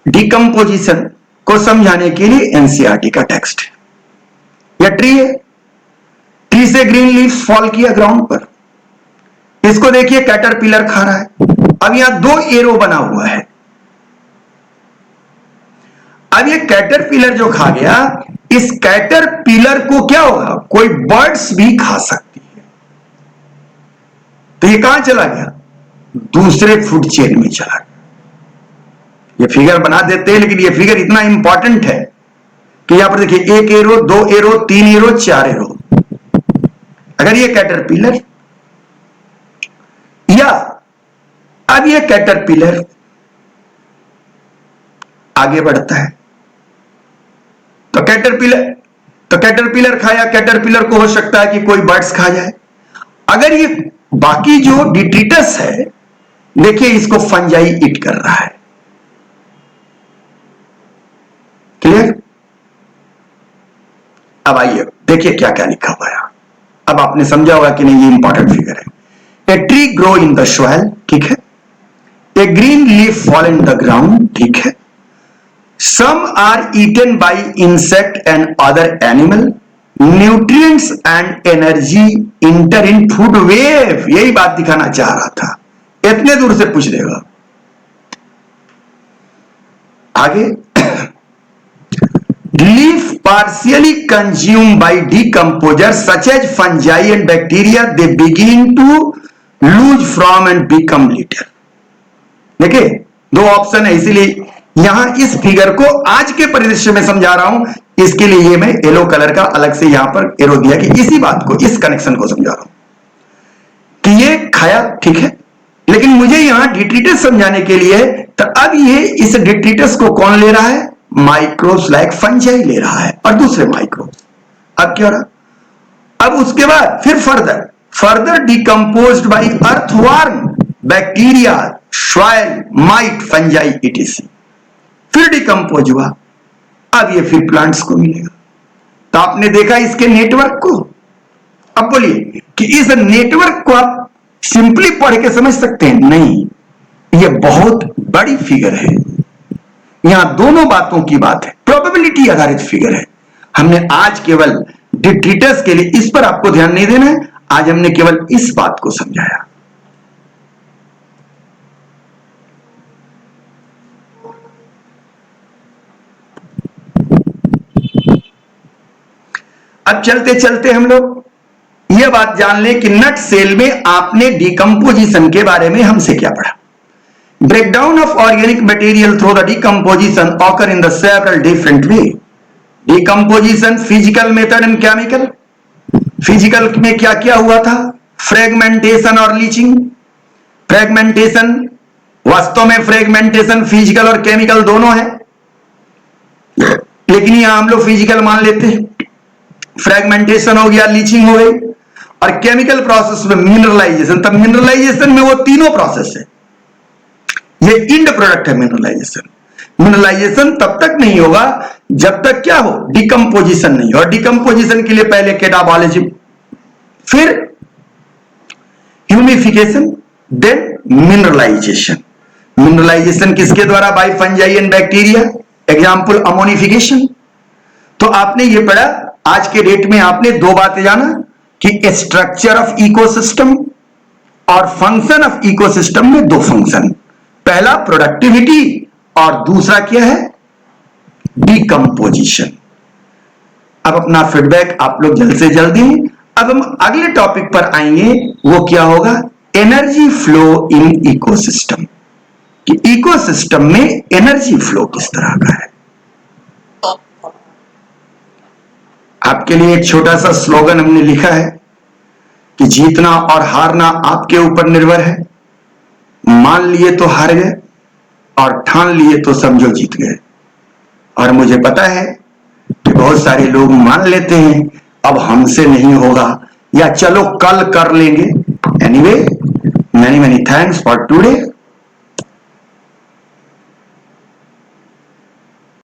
डिकम्पोजिशन को समझाने के लिए एनसीईआरटी का टेक्स्ट है। यह ट्री है, ट्री से ग्रीन लीव्स फॉल किया ग्राउंड पर, इसको देखिए कैटरपिलर खा रहा है। अब यहां 2 एरो बना हुआ है। अब ये कैटरपिलर जो खा गया, इस कैटरपिलर को क्या होगा, कोई बर्ड्स भी खा सकती है। तो ये कहां चला गया, दूसरे फूड चेन में चला गया। ये फिगर बना देते हैं, लेकिन ये फिगर इतना इंपॉर्टेंट है कि यहां पर देखिए 1 एरो, 2 एरो, 3 एरो, 4 एरो। अगर ये कैटरपिलर या अब ये कैटरपिलर आगे बढ़ता है तो कैटरपिलर खाया, कैटरपिलर को हो सकता है कि कोई बर्ड्स खा जाए। अगर ये बाकी जो डिट्रीटस है, देखिए इसको फंजाई ईट कर रहा है। क्लियर? अब आइए देखिए क्या क्या लिखा हुआ है। अब आपने समझा होगा कि नहीं, ये इंपॉर्टेंट फिगर है। A tree grow in the soil, ठीक है। A green leaf fall in the ground, ठीक है। Some are eaten by insect and other animal, nutrients and energy enter in food web. यही बात दिखाना चाह रहा था, इतने दूर से पूछ देगा। आगे, leaf partially consumed by decomposers such as fungi and bacteria, they begin to lose from and become litter। देखिए 2 ऑप्शन है, इसीलिए यहां इस फिगर को आज के परिदृश्य में समझा रहा हूं। इसके लिए ये मैं येलो कलर का अलग से यहां पर एरो दिया कि इसी बात को, इस कनेक्शन को समझा रहा हूं कि ये खाया, ठीक है, लेकिन मुझे यहां डिट्रीटस समझाने के लिए, तो अब ये इस डिट्रीटस को कौन ले रहा है, माइक्रोब्स लाइक फंजाई ले रहा है और दूसरे माइक्रोब्स। अब क्या हो रहा, अब उसके बाद फिर further decomposed by earthworm, bacteria, soil mite, fungi ETC. फिर डिकम्पोज हुआ, अब ये फिर प्लांट्स को मिलेगा। तो आपने देखा इसके नेटवर्क को। अब बोलिए कि इस नेटवर्क को आप सिंपली पढ़ के समझ सकते हैं? नहीं, ये बहुत बड़ी फिगर है। यहां दोनों बातों की बात है, प्रोबेबिलिटी आधारित फिगर है। हमने आज केवल डिट्रीटस के लिए इस पर आपको ध्यान नहीं देना है, आज हमने केवल इस बात को समझाया। अब चलते चलते हम लोग यह बात जान लें कि नट सेल में आपने डिकम्पोजिशन के बारे में हमसे क्या पढ़ा। Breakdown of organic material through the decomposition occur in the several different way. Decomposition physical method and chemical. Physical में क्या क्या हुआ था? फ्रेगमेंटेशन और लीचिंग। फ्रेगमेंटेशन, वास्तव में फ्रेगमेंटेशन फिजिकल और केमिकल दोनों है, लेकिन यहां हम लोग फिजिकल मान लेते हैं। फ्रेगमेंटेशन हो गया, लीचिंग हो गई, और केमिकल प्रोसेस में मिनरलाइजेशन। तब मिनरलाइजेशन में वो तीनों प्रोसेस है, ये इंड प्रोडक्ट है मिनरलाइजेशन। मिनरलाइजेशन तब तक नहीं होगा जब तक क्या हो? डिकम्पोजिशन नहीं हो। और डिकम्पोजिशन के लिए पहले कैटाबॉलिज्म, फिर ह्यूमिफिकेशन, देन मिनरलाइजेशन। मिनरलाइजेशन किसके द्वारा? By fungi and bacteria. Example ammonification. तो आपने ये पढ़ा, आज के डेट में आपने दो बातें जाना कि स्ट्रक्चर ऑफ इकोसिस्टम और फंक्शन ऑफ इकोसिस्टम में दो फंक्शन, पहला प्रोडक्टिविटी और दूसरा क्या है? डिकम्पोजिशन। अब अपना फीडबैक आप लोग जल्द से जल्द दें। अब हम अगले टॉपिक पर आएंगे, वो क्या होगा? Energy flow in ecosystem. कि इकोसिस्टम में एनर्जी फ्लो किस तरह का है। आपके लिए एक छोटा सा स्लोगन हमने लिखा है कि जीतना और हारना आपके ऊपर निर्भर है। मान लिए तो हार गए और ठान लिए तो समझो जीत गए। और मुझे पता है कि बहुत सारे लोग मान लेते हैं अब हमसे नहीं होगा, या चलो कल कर लेंगे। Anyway, many many thanks for today.